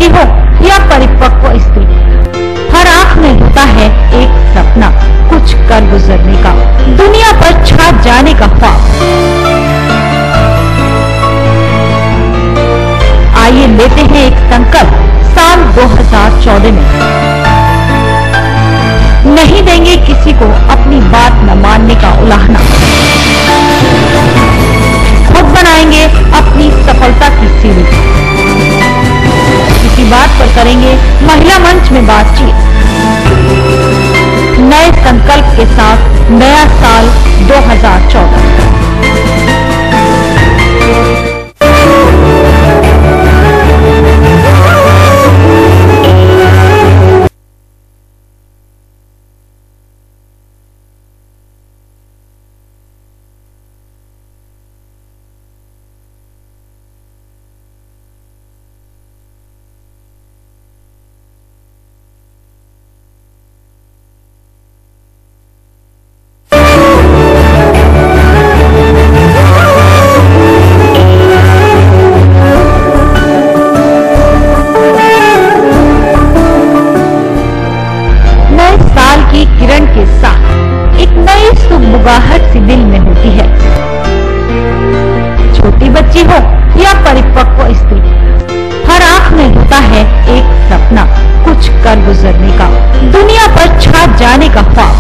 बच्ची हो या परिपक्व स्त्री, हर आंख में होता है एक सपना, कुछ कर गुजरने का, दुनिया पर छा जाने का ख्वाब। आइए लेते हैं एक संकल्प साल 2014 में। नहीं देंगे किसी को अपनी बात न मानने का उलाहना। खुद बनाएंगे अपनी सफलता की सीढ़ी। इसी बात पर करेंगे महिला मंच में बातचीत। नए संकल्प के साथ नया साल 2014। मुस्कुराहट सी दिल में होती है। छोटी बच्ची हो या परिपक्व स्त्री, हर आंख में होता है एक सपना, कुछ कर गुजरने का, दुनिया पर छा जाने का ख्वाब।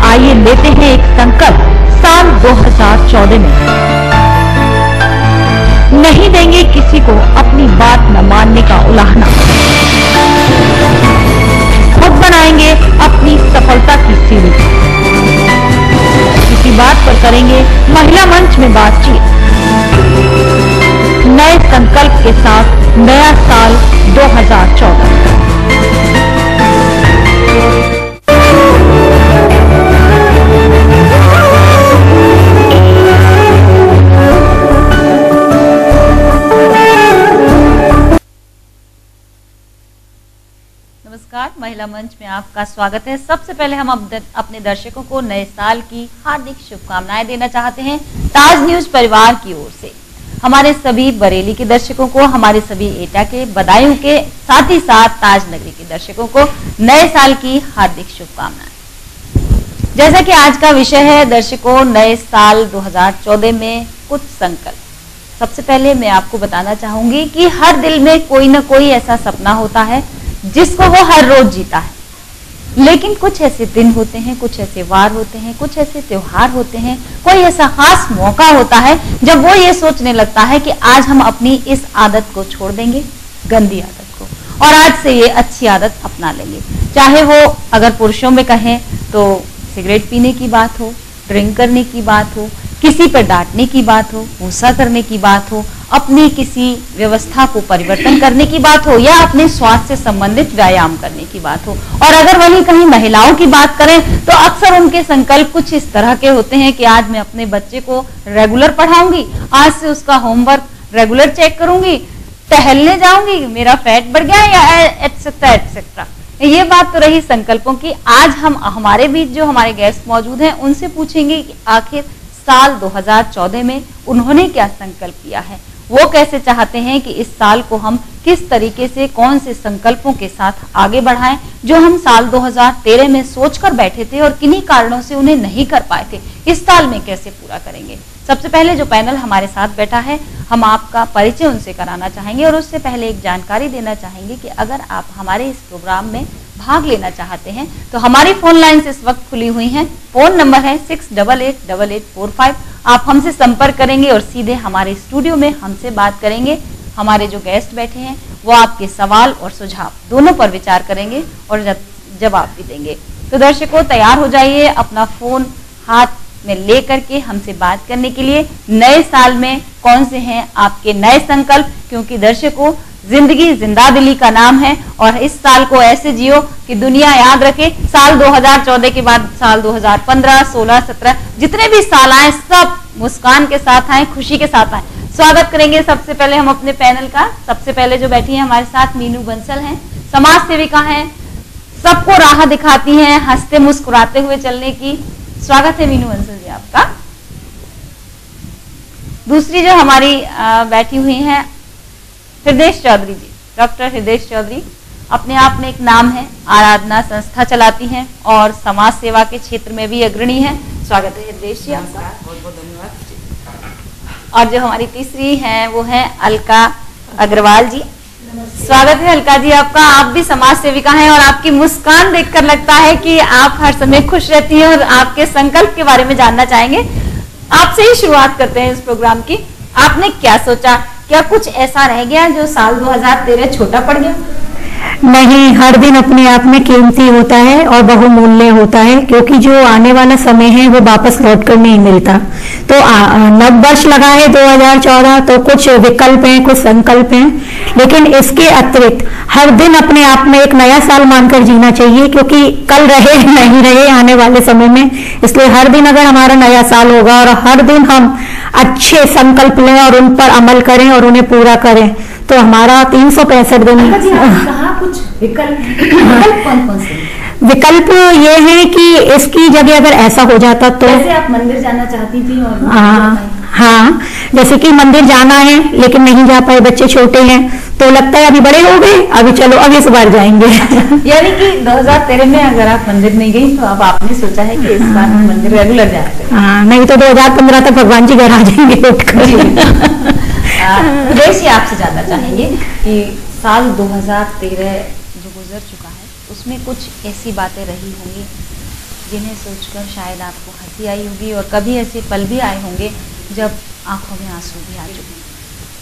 आइए लेते हैं एक संकल्प साल 2014 में। नहीं देंगे किसी को अपनी बात न मानने का उलाहना। खुद बनाएंगे अपनी सफलता की सीढ़ी। इसी बात पर करेंगे महिला मंच में बातचीत। नए संकल्प के साथ नया साल 2014। नमस्कार, महिला मंच में आपका स्वागत है। सबसे पहले हम अपने दर्शकों को नए साल की हार्दिक शुभकामनाएं देना चाहते हैं ताज न्यूज परिवार की ओर से। हमारे सभी बरेली के दर्शकों को, हमारे सभी एटा के, बदायूं के, साथ ही साथ ताज नगरी के दर्शकों को नए साल की हार्दिक शुभकामनाएं। जैसा कि आज का विषय है दर्शकों, नए साल 2014 में कुछ संकल्प। सबसे पहले मैं आपको बताना चाहूंगी कि हर दिल में कोई ना कोई ऐसा सपना होता है जिसको वो हर रोज जीता है, लेकिन कुछ ऐसे दिन होते हैं, कुछ ऐसे वार होते हैं, कुछ ऐसे त्योहार होते हैं, कोई ऐसा खास मौका होता है जब वो ये सोचने लगता है कि आज हम अपनी इस आदत को छोड़ देंगे, गंदी आदत को, और आज से ये अच्छी आदत अपना लेंगे। चाहे वो अगर पुरुषों में कहें तो सिगरेट पीने की बात हो, ड्रिंक करने की बात हो, किसी पर डांटने की बात हो, गुस्सा करने की बात हो, अपनी किसी व्यवस्था को परिवर्तन करने की बात हो, या अपने स्वास्थ्य से संबंधित व्यायाम करने की बात हो। और अगर वहीं कहीं महिलाओं की बात करें तो अक्सर उनके संकल्प कुछ इस तरह के होते हैं कि आज मैं अपने बच्चे को रेगुलर पढ़ाऊंगी, आज से उसका होमवर्क रेगुलर चेक करूंगी, टहलने जाऊंगी, मेरा फैट बढ़ गया, या एटसेट्रा एटसेट्रा। ये बात तो रही संकल्पों की। आज हम हमारे बीच जो हमारे गेस्ट मौजूद हैं उनसे पूछेंगे कि आखिर साल 2014 में उन्होंने क्या संकल्प किया है, वो कैसे चाहते हैं कि इस साल को हम किस तरीके से, कौन से संकल्पों के साथ आगे बढ़ाएं, जो हम साल 2013 में सोचकर बैठे थे और किन्हीं कारणों से उन्हें नहीं कर पाए थे, इस साल में कैसे पूरा करेंगे। सबसे पहले जो पैनल हमारे साथ बैठा है, हम आपका परिचय उनसे कराना चाहेंगे और उससे पहले एक जानकारी देना चाहेंगे कि अगर आप हमारे इस प्रोग्राम में भाग लेना चाहते हैं तो हमारी फोन लाइन्स इस वक्त खुली हुई हैं। फोन नंबर है 688845। आप हमसे संपर्क करेंगे और सीधे हमारे स्टूडियो में हमसे बात करेंगे। हमारे जो गेस्ट बैठे हैं वो आपके सवाल और सुझाव दोनों पर विचार करेंगे और जवाब भी देंगे। तो दर्शकों, तैयार हो जाइए अपना फोन हाथ में ले करके हमसे बात करने के लिए। नए साल में कौन से हैं आपके नए संकल्प, क्योंकि दर्शकों जिंदगी जिंदादिली का नाम है और इस साल को ऐसे जियो कि दुनिया याद रखे। साल 2014 के बाद साल 2015, 16, 17 जितने भी साल आए सब मुस्कान के साथ आए, खुशी के साथ आए। स्वागत करेंगे सबसे पहले हम अपने पैनल का। सबसे पहले जो बैठी है हमारे साथ मीनू बंसल हैं, समाज सेविका हैं, सबको राह दिखाती हैं हंसते मुस्कुराते हुए चलने की। स्वागत है मीनू बंसल जी आपका। दूसरी जो हमारी बैठी हुई हैं हृदय चौधरी जी, डॉक्टर हृदय चौधरी अपने आप में एक नाम है, आराधना संस्था चलाती हैं और समाज सेवा के क्षेत्र में भी अग्रणी है। स्वागत है हृदय जी आपका। बहुत बहुत धन्यवाद। और जो हमारी तीसरी हैं वो है अलका अग्रवाल जी। स्वागत है अलका जी आपका। आप भी समाज सेविका हैं और आपकी मुस्कान देखकर लगता है कि आप हर समय खुश रहती हैं और आपके संकल्प के बारे में जानना चाहेंगे। आपसे ही शुरुआत करते हैं इस प्रोग्राम की। आपने क्या सोचा, क्या कुछ ऐसा रह गया जो साल 2013 छोटा पड़ गया? नहीं, हर दिन अपने आप में कीमती होता है और बहुमूल्य होता है, क्योंकि जो आने वाला समय है वो वापस लौट कर नहीं मिलता। तो नव वर्ष लगा है 2014, तो कुछ विकल्प हैं, कुछ संकल्प हैं, लेकिन इसके अतिरिक्त हर दिन अपने आप में एक नया साल मानकर जीना चाहिए, क्योंकि कल रहे नहीं रहे आने वाले समय में। इसलिए हर दिन अगर हमारा नया साल होगा और हर दिन हम अच्छे संकल्प लें और उन पर अमल करें और उन्हें पूरा करें, तो हमारा 365 दिन। कुछ विकल्प कौन से? विकल्प ये है कि इसकी जगह अगर ऐसा हो जाता तो जैसे आप मंदिर जाना चाहती थी और हाँ, जैसे कि मंदिर जाना है लेकिन नहीं जा पाए, बच्चे छोटे हैं, तो लगता है अभी बड़े हो गए, अभी चलो अब इस बार जाएंगे। यानी कि 2013 में अगर आप मंदिर नहीं गई तो अब आपने सोचा है कि इस बार मंदिर रेगुलर जाएंगे। हाँ, नहीं तो 2015 तक भगवान जी घर आ जाएंगे उठकर। वैसे आपसे जानना चाहेंगे कि साल 2013 जो गुजर चुका है उसमें कुछ ऐसी बातें रही होंगी जिन्हें सोचकर शायद आपको हंसी आई होगी और कभी ऐसे पल भी आए होंगे जब आंखों में आंसू भी आ चुके।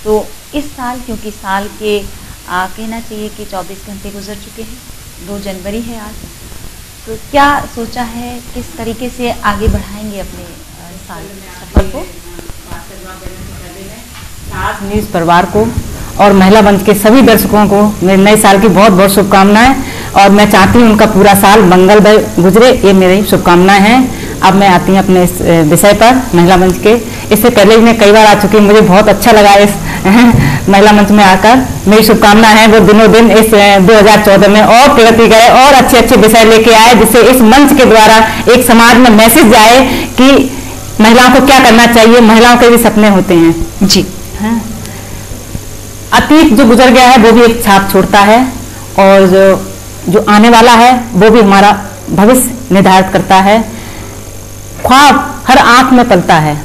तो इस साल, क्योंकि साल के कहना चाहिए कि 24 घंटे गुजर चुके हैं, 2 जनवरी है आज, तो क्या सोचा है, किस तरीके से आगे बढ़ाएंगे अपने साल सफर को? आज न्यूज परिवार को और महिला मंच के सभी दर्शकों को मेरे नए साल की बहुत बहुत शुभकामनाएं, और मैं चाहती हूँ उनका पूरा साल मंगलमय गुजरे, ये मेरी शुभकामनाएं हैं। अब मैं आती हूँ अपने इस विषय पर, महिला मंच के। इससे पहले भी मैं कई बार आ चुकी हूँ, मुझे बहुत अच्छा लगा इस महिला मंच में आकर। मेरी शुभकामनाएं हैं वो दिनों दिन इस 2014 में और प्रगति करे और अच्छे अच्छे विषय लेके आए, जिससे इस मंच के द्वारा एक समाज में मैसेज जाए कि महिलाओं को क्या करना चाहिए, महिलाओं के भी सपने होते हैं जी। अतीत जो गुजर गया है वो भी एक छाप छोड़ता है, और जो आने वाला है वो भी हमारा भविष्य निर्धारित करता है। ख्वाब हर आंख में पलता है,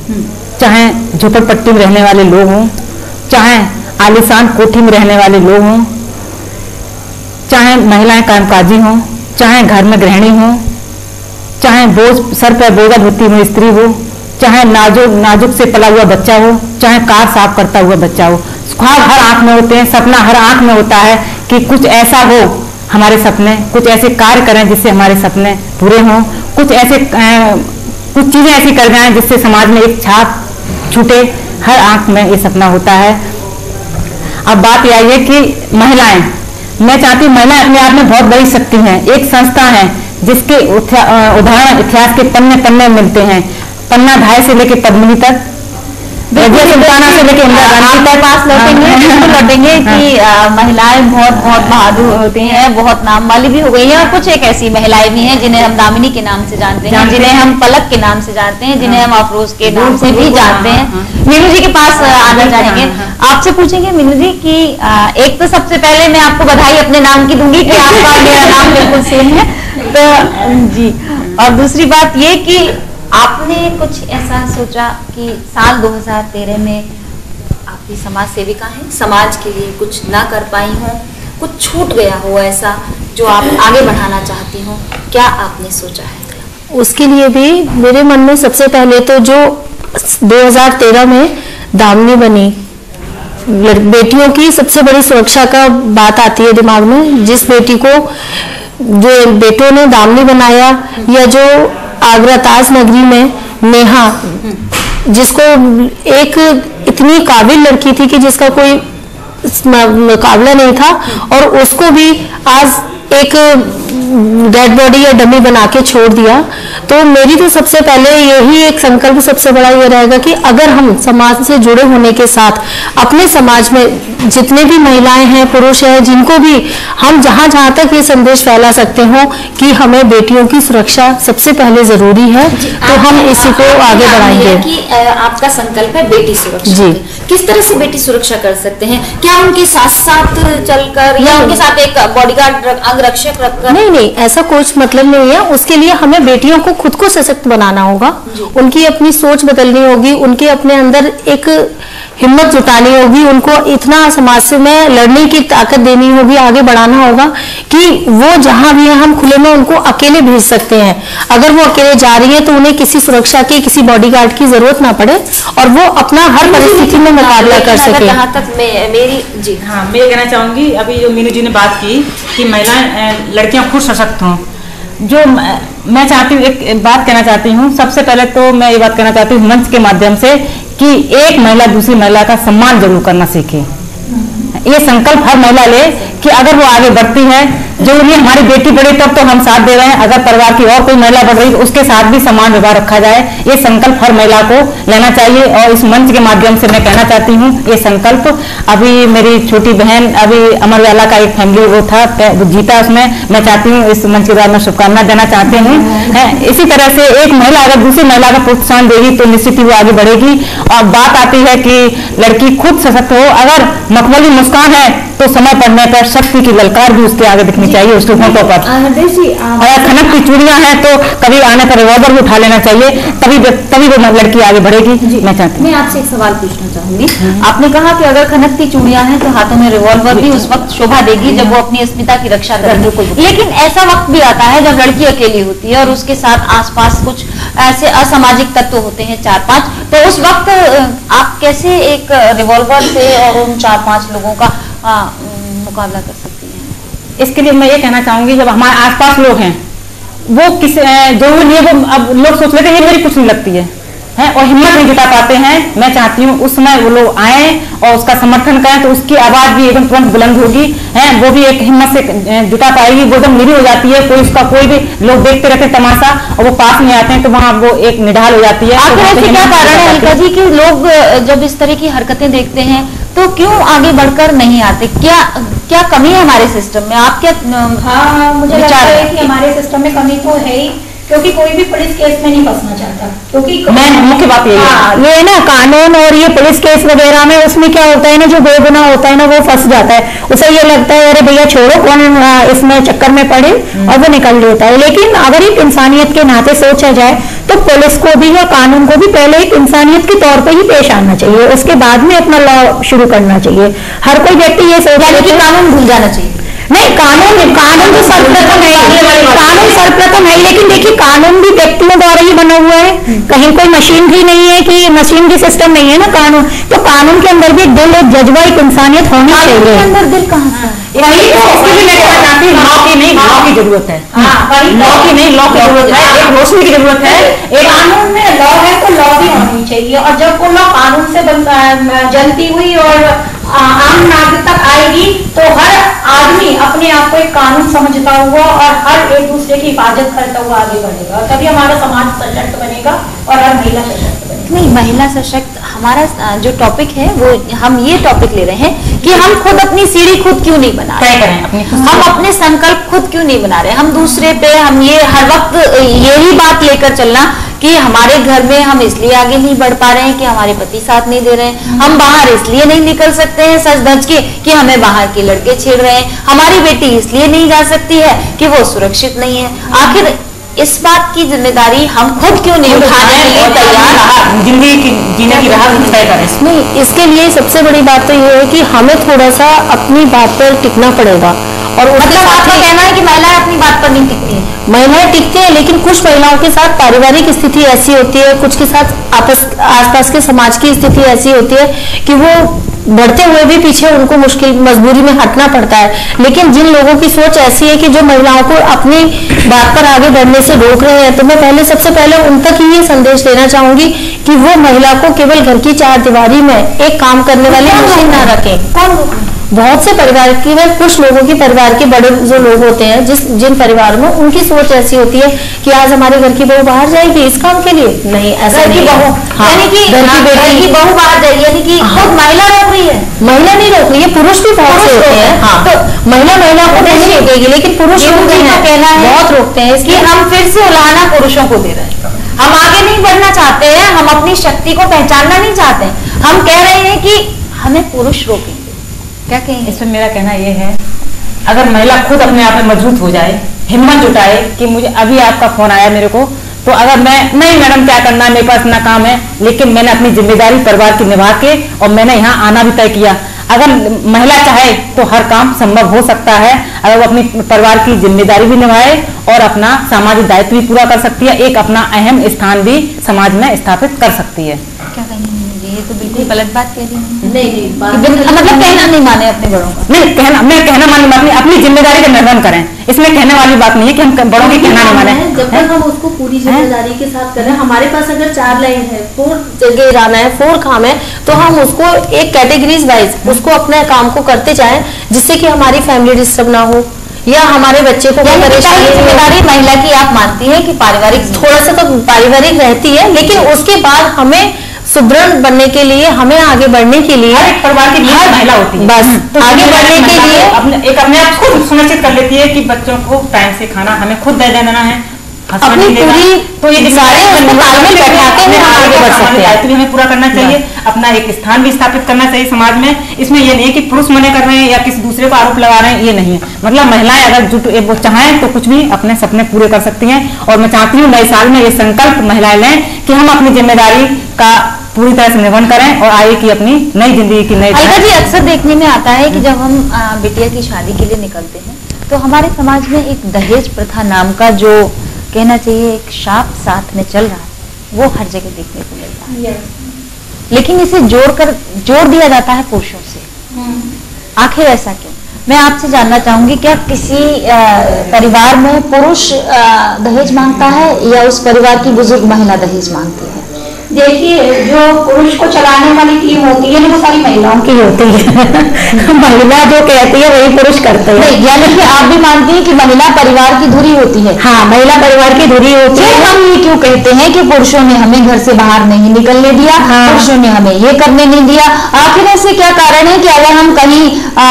चाहे झोपड़पट्टी में रहने वाले लोग हों, चाहे आलीशान कोठी में रहने वाले लोग हों, चाहे महिलाएं कामकाजी हों, चाहे घर में गृहिणी हों, चाहे बोझ सर पर बोझल होती हुई स्त्री हो, चाहे नाजुक से पला हुआ बच्चा हो, चाहे कार साफ करता हुआ बच्चा हो। ख्वाब हर आंख में होते हैं, सपना हर आंख में होता है कि कुछ ऐसा हो हमारे सपने, कुछ ऐसे कार्य करें जिससे हमारे सपने पूरे हों, कुछ चीजें ऐसी कर जाएं जिससे समाज में एक छाप छूटे। हर आंख में ये सपना होता है। अब बात यह है कि महिलाएं, मैं चाहती हूँ महिलाएं अपने आप में बहुत बड़ी शक्ति हैं। एक संस्था है जिसके उदाहरण इतिहास के पन्ने पन्ने मिलते हैं, पन्ना धाय से लेकर पद्मिनी तक, सुल्ताना से लेकर इंदिरा गांधी तक। पास लौटेंगे कि महिलाएं बहुत बहुत बहादुर होती हैं, बहुत नाम वाली भी हो गई हैं, और कुछ एक ऐसी महिलाएं भी हैं जिन्हें हम दामिनी के नाम से जानते हैं, जिन्हें हम पलक के नाम से जानते हैं, जिन्हें हम अफरोज के नाम से भी जानते हैं। मीनू जी के पास आना चाहेंगे, आपसे पूछेंगे मीनू जी कि एक तो सबसे पहले मैं आपको बधाई अपने नाम की दूंगी कि आपका मेरा नाम बिल्कुल सेम है, तो जी। और दूसरी बात ये कि आपने कुछ ऐसा सोचा कि साल 2013 में आप भी समाज सेविका हैं, समाज के लिए कुछ ना कर पाई हो, कुछ छूट गया हो ऐसा जो आप आगे बढ़ाना चाहती हो, क्या आपने सोचा है? उसके लिए भी मेरे मन में सबसे पहले तो जो 2013 में दामिनी बनी, बेटियों की सबसे बड़ी सुरक्षा का बात आती है दिमाग में। जिस बेटी को जो बेटों ने दामिनी बनाया, या जो आगरा ताज नगरी में नेहा, जिसको एक इतनी काबिल लड़की थी कि जिसका कोई मुकाबला नहीं था, और उसको भी आज एक डेड बॉडी या डमी बना के छोड़ दिया। तो मेरी तो सबसे पहले यही एक संकल्प सबसे बड़ा ये रहेगा कि अगर हम समाज से जुड़े होने के साथ अपने समाज में जितने भी महिलाएं हैं, पुरुष हैं, जिनको भी हम जहां जहां तक ये संदेश फैला सकते हो कि हमें बेटियों की सुरक्षा सबसे पहले जरूरी है, तो हम इसी को आगे बढ़ाएंगे। कि आपका संकल्प है बेटी सुरक्षा जी। किस तरह से बेटी सुरक्षा कर सकते हैं? क्या उनके साथ साथ चलकर या उनके साथ एक बॉडीगार्ड अंगरक्षक रखकर? नहीं, ऐसा कुछ मतलब नहीं है। उसके लिए हमें बेटियों को खुद को सशक्त बनाना होगा, उनकी अपनी सोच बदलनी होगी, उनके अपने अंदर एक हिम्मत जुटानी होगी, उनको इतना समाज से में लड़ने की ताकत देनी होगी, आगे बढ़ाना होगा कि वो जहां भी है हम खुले में उनको अकेले भेज सकते हैं। अगर वो अकेले जा रही है तो उन्हें किसी सुरक्षा की, किसी बॉडीगार्ड की जरूरत ना पड़े और वो अपना हर परिस्थिति में मुकाबला कर सके। जहाँ तक मेरी जी हाँ, मैं ये कहना चाहूंगी, अभी जो मीनू जी ने बात की कि महिलाएं, लड़कियां खुद सशक्त हों, जो मैं चाहती हूँ, एक बात कहना चाहती हूँ। सबसे पहले तो मैं ये बात कहना चाहती हूँ मंच के माध्यम से कि एक महिला दूसरी महिला का सम्मान जरूर करना सीखे। ये संकल्प हर महिला ले कि अगर वो आगे बढ़ती है, जरूरी है हमारी बेटी बढ़े तब तो हम साथ दे रहे हैं, अगर परिवार की और कोई महिला बढ़ रही है उसके साथ भी समान व्यवहार रखा जाए। ये संकल्प हर महिला को लेना चाहिए और इस मंच के माध्यम से मैं कहना चाहती हूँ ये संकल्प। अभी मेरी छोटी बहन अभी अमर उजाला का एक फैमिली वो था, वो जीता, उसमें मैं चाहती हूँ इस मंच के द्वारा मैं शुभकामना देना चाहती हूँ। इसी तरह से एक महिला अगर दूसरी महिला का प्रोत्साहन देगी तो निश्चित ही वो आगे बढ़ेगी। और बात आती है कि लड़की खुद सशक्त हो, अगर मखमली मुस्कान है तो समय पड़ने पर शक्ति की ललकार भी उसके आगे दिखनी चाहिए, उसके होंठों पर। अगर खनक की चूड़ियां हैं तो कभी आने पर रिवॉल्वर भी उठा लेना चाहिए, तभी वो लड़की आगे बढ़ेगी। मैं चाहती हूँ, मैं आपसे एक सवाल पूछना चाहूंगी। आपने कहा कि अगर खनकती चूड़ियां हैं तो हाथों में रिवॉल्वर भी उस वक्त शोभा देगी जब वो अपनी अस्मिता की रक्षा करेगी। लेकिन ऐसा वक्त भी आता है जब लड़की अकेली होती है और उसके साथ आसपास कुछ ऐसे असामाजिक तत्व होते हैं 4-5, तो उस वक्त आप कैसे एक रिवॉल्वर से और उन 4-5 लोगों का मुकाबला कर सकती हैं? इसके लिए मैं ये कहना चाहूंगी, जब हमारे आसपास लोग हैं वो किस जरूरी नहीं है, वो अब लोग सोच लेते हैं ये मेरी कुछ नहीं लगती है और हिम्मत नहीं जुटा पाते हैं। मैं चाहती हूँ उस समय वो लोग आए और उसका समर्थन करें तो उसकी आवाज भी एकदम तुरंत बुलंद होगी, वो भी एक हिम्मत से जुटा पाएगी। वो एकदम निरी हो जाती है, कोई भी लोग देखते रहते तमाशा और वो पास में आते हैं तो वहाँ वो एक निढाल हो जाती है। आखिर ऐसे क्या कारण है अलका जी कि लोग जब इस तरह की हरकतें देखते हैं तो क्यों आगे बढ़कर नहीं आते? क्या कमी है हमारे सिस्टम में? आप क्या मुझे लगता है कि हमारे सिस्टम में कमी तो है ही, क्योंकि कोई भी पुलिस केस में नहीं फंसना चाहता, क्योंकि मुख्य बात ये ना कानून और ये पुलिस केस वगैरह में उसमें क्या होता है ना, जो बेगुनाह होता है ना वो फंस जाता है। उसे ये लगता है अरे भैया छोड़ो, कौन इसमें चक्कर में पड़े, और वो निकल लेता है। लेकिन अगर एक इंसानियत के नाते सोचा जाए तो पुलिस को भी या कानून को भी पहले एक इंसानियत के तौर पर ही पेश आना चाहिए, उसके बाद में अपना लॉ शुरू करना चाहिए। हर कोई व्यक्ति ये सोच रहा है कि कानून भूल जाना चाहिए। नहीं, कानून तो सर्वप्रथम है, कानून सर्वप्रथम है, लेकिन देखिए कानून भी व्यक्तियों द्वारा ही बना हुआ है, कहीं कोई मशीनरी नहीं है कि मशीनरी सिस्टम नहीं है ना कानून। तो कानून के अंदर भी एक दिल, एक जज्बा, एक इंसानियत होनी चाहिए। अंदर दिल कहाँ से? वही तो इसके लिए मैं कहना चाहती हूँ, लॉ की नहीं, लॉ की जरूरत है। लॉ की नहीं, लॉ की जरूरत है, एक रोशनी की जरूरत है। एक कानून में लॉ है तो लॉ भी होनी चाहिए, और जब वो लॉ कानून से जलती हुई और आम नागरिक तक आएगी तो हर आदमी अपने आप को एक कानून समझता हुआ और हर एक दूसरे की हिफाजत करता हुआ आगे बढ़ेगा, तभी हमारा समाज सशक्त बनेगा और हर महिला सशक्त बनेगी। नहीं, महिला सशक्त हमारा जो टॉपिक है वो हम ये टॉपिक ले रहे हैं कि हम खुद अपनी सीढ़ी खुद क्यों नहीं बना रहे, हम अपने संकल्प खुद क्यों नहीं बना रहे। हम दूसरे पे हम ये हर वक्त यही बात लेकर चलना कि हमारे घर में हम इसलिए आगे नहीं बढ़ पा रहे हैं कि हमारे पति साथ नहीं दे रहे हैं, हम बाहर इसलिए नहीं निकल सकते हैं सच धज के कि हमें बाहर के लड़के छेड़ रहे हैं, हमारी बेटी इसलिए नहीं जा सकती है कि वो सुरक्षित नहीं है। आखिर इस बात की जिम्मेदारी हम खुद क्यों नहीं उठाने के लिए तैयार? जिंदगी की जीने की राह तय करें। नहीं, इसके लिए सबसे बड़ी बात तो ये है कि हमें थोड़ा सा अपनी बात पर टिकना पड़ेगा। और मतलब आपका कहना है कि महिलाएं अपनी बात पर नहीं टिकती है? महिलाएं टिकती है, लेकिन कुछ महिलाओं के साथ पारिवारिक स्थिति ऐसी होती है, कुछ के साथ आसपास के समाज की स्थिति ऐसी होती है कि वो बढ़ते हुए भी पीछे उनको मुश्किल मजबूरी में हटना पड़ता है। लेकिन जिन लोगों की सोच ऐसी है कि जो महिलाओं को अपनी बात पर आगे बढ़ने से रोक रहे हैं, तो मैं सबसे पहले उन तक ही ये संदेश देना चाहूंगी कि वो महिला को केवल घर की चार दीवारी में एक काम करने वाली मशीन ना रखें। कौन बहुत से परिवार की व कुछ लोगों के परिवार के बड़े जो लोग होते हैं जिन परिवारों में उनकी सोच ऐसी होती है कि आज हमारे घर की बहू बाहर जाएगी इस काम के लिए, नहीं ऐसा घर की बहू यानी कि घर की बहू बाहर जाएगी, यानी कि खुद महिला रोक रही है। महिला नहीं रोक रही है, पुरुष भी बहुत से होते हैं। तो महिला को नहीं रोकेगी, लेकिन पुरुष कहना है बहुत रोकते हैं कि हम फिर से उलाहना पुरुषों को दे रहे हैं। हम आगे नहीं बढ़ना चाहते हैं, हम अपनी शक्ति को पहचानना नहीं चाहते, हम कह रहे हैं कि हमें पुरुष रोकेंगे। क्या कहेंगे इसमें? मेरा कहना ये है, अगर महिला खुद अपने आप में मजबूत हो जाए, हिम्मत जुटाए कि मुझे अभी आपका फोन आया मेरे को, तो अगर मैं नहीं मैडम क्या करना है, मेरे पास इतना काम है, लेकिन मैंने अपनी जिम्मेदारी परिवार की निभा के और मैंने यहाँ आना भी तय किया। अगर महिला चाहे तो हर काम संभव हो सकता है, अगर वो अपनी परिवार की जिम्मेदारी भी निभाए और अपना सामाजिक दायित्व भी पूरा कर सकती है, एक अपना अहम स्थान भी समाज में स्थापित कर सकती है। क्या कहेंगे? ये तो बिल्कुल गलत बात कह रही है। नहीं, मतलब कहना नहीं माने अपने बड़ों का। नहीं कहना, मैं कहना मानी बात नहीं, अपनी जिम्मेदारी का निर्वहन करें, इसमें कहने वाली बात नहीं है कि हम बड़ों की कहना नहीं माने। जब तक हम उसको पूरी जिम्मेदारी के साथ कर रहे हैं, हमारे पास अगर 4 लाइन है, 4 जगह जाना है, 4 काम है, तो हम उसको एक कैटेगरीज वाइज उसको अपने काम को करते जाएं, जिससे कि हमारी फैमिली डिस्टर्ब ना हो या हमारे बच्चे को परेशानी। जिम्मेदारी महिला की आप मानती हैं कि पारिवारिक थोड़ा सा तो पारिवारिक रहती है, लेकिन उसके बाद हमें सुदृढ़ बनने के लिए, हमें आगे बढ़ने के लिए, हर एक परिवार की महिला होती है, बस तो आगे बढ़ने के लिए अपने आप खुद सुनिश्चित कर लेती है कि बच्चों को टाइम से खाना हमें खुद दे देना है, अपनी पूरी तो ये सारे उसको तालमेल बैठाते हुए हम आगे बढ़ सकते हैं। दायित्व भी हमें पूरा करना चाहिए, अपना एक स्थान भी स्थापित करना चाहिए समाज में। इसमें ये नहीं कि पुरुष मना कर रहे हैं या किसी दूसरे को आरोप लगा रहे हैं, ये नहीं है। मतलब महिलाएं अगर वो चाहें तो कुछ भी अपने सपने पूरे कर सकती हैं। और मैं चाहती हूँ नए साल में ये संकल्प महिलाएं लें कि हम अपनी जिम्मेदारी का पूरी तरह से निर्वहन करें और आगे की अपनी नई जिंदगी की नई। जी अक्सर देखने में आता है कि जब हम बिटिया की शादी के लिए निकलते हैं तो हमारे समाज में एक दहेज प्रथा नाम का जो कहना चाहिए एक शाप साथ में चल रहा है, वो हर जगह देखने को मिलता है। लेकिन इसे जोड़ दिया जाता है पुरुषों से। आखिर ऐसा क्यों? मैं आपसे जानना चाहूंगी, क्या किसी परिवार में पुरुष दहेज मांगता है या उस परिवार की बुजुर्ग महिला दहेज मांगती है? देखिए, जो पुरुष को चलाने वाली टीम होती है वो सारी महिलाओं की होती है। महिला जो कहती है वही पुरुष करते हैं। यानी कि आप भी मानती हैं कि महिला परिवार की धुरी होती है? हाँ, महिला परिवार की धुरी होती है। हम ये क्यों कहते हैं कि पुरुषों ने हमें घर से बाहर नहीं निकलने दिया, पुरुषों ने हमें ये करने नहीं दिया? आखिर ऐसे क्या कारण है कि अगर हम कहीं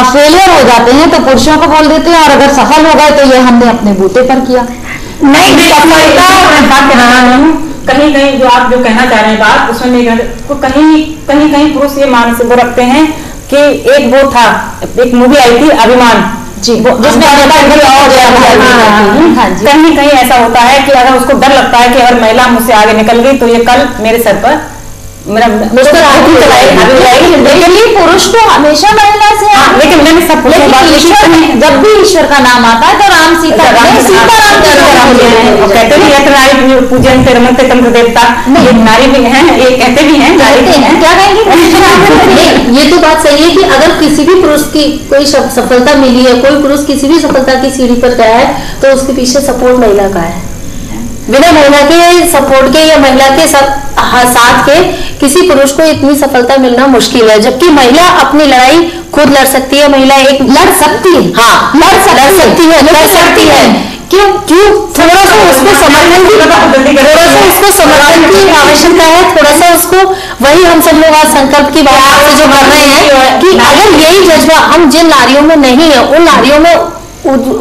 फेलियर हो जाते हैं तो पुरुषों को बोल देते हैं और अगर सफल हो गए तो ये हमने अपने बूते पर किया? नहीं, कहीं कहीं जो आप जो कहना चाह रहे हैं बात, उसमें तो कहीं पुरुष ये मानसिक वो रखते हैं कि एक वो था, एक मूवी आई थी अभिमान जी, जिसमें कहीं ऐसा होता है कि अगर उसको डर लगता है कि अगर महिला मुझसे आगे निकल गई तो ये कल मेरे सर पर मेरा पुरुष तो हमेशा महिला से, लेकिन मैंने सब जब भी ईश्वर का नाम आता है तो राम सीता कहते भी है पूजन से रमनते तंत्र देवता, नारी भी है, ये कहते भी हैं, क्या कहेंगे? ये तो बात सही है कि अगर किसी भी पुरुष की कोई सफलता मिली है, कोई पुरुष किसी भी सफलता की सीढ़ी पर गया है तो उसके पीछे सपोर्ट महिला का है। बिना महिला के सपोर्ट के या महिला के साथ के किसी पुरुष को इतनी सफलता मिलना मुश्किल है। जबकि महिला अपनी लड़ाई खुद लड़ सकती है, महिला एक लड़ सकती है, हाँ लड़ सकती है। क्यों थोड़ा सा उसको समर्थन की आवश्यकता है, थोड़ा सा उसको, वही हम सब लोग आज संकल्प की बात से जो कर रहे हैं कि अगर यही जज्बा हम जिन नारियों में नहीं है उन नारियों में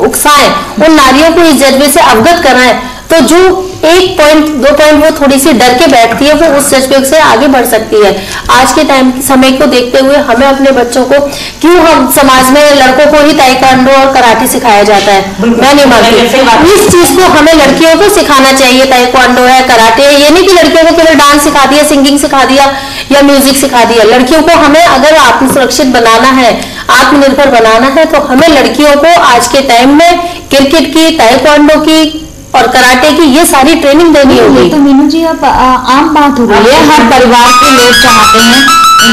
उकसाएं, उन नारियों को इस जज्बे से अवगत कराएं, तो जो 1 पॉइंट 2 पॉइंट वो थोड़ी सी डर के बैठती है वो उस जज्बे से आगे बढ़ सकती है। आज के समय को देखते हुए हमें अपने बच्चों को, क्यों हम समाज में लड़कों को ही ताइक्वांडो और कराटे सिखाया जाता है? मैं नहीं मानती। इस चीज को हमें लड़कियों को सिखाना चाहिए। ताइक्वांडो है, कराटे है, ये नहीं कि लड़कियों को केवल डांस सिखा दिया, सिंगिंग सिखा दिया या म्यूजिक सिखा दिया। लड़कियों को हमें अगर आत्म सुरक्षित बनाना है, आत्मनिर्भर बनाना है, तो हमें लड़कियों को आज के टाइम में क्रिकेट की, ताइक्वांडो की और कराटे की ये सारी ट्रेनिंग देनी होगी। तो मीनू जी, अब आम बात हो गई है, हर परिवार के लोग चाहते हैं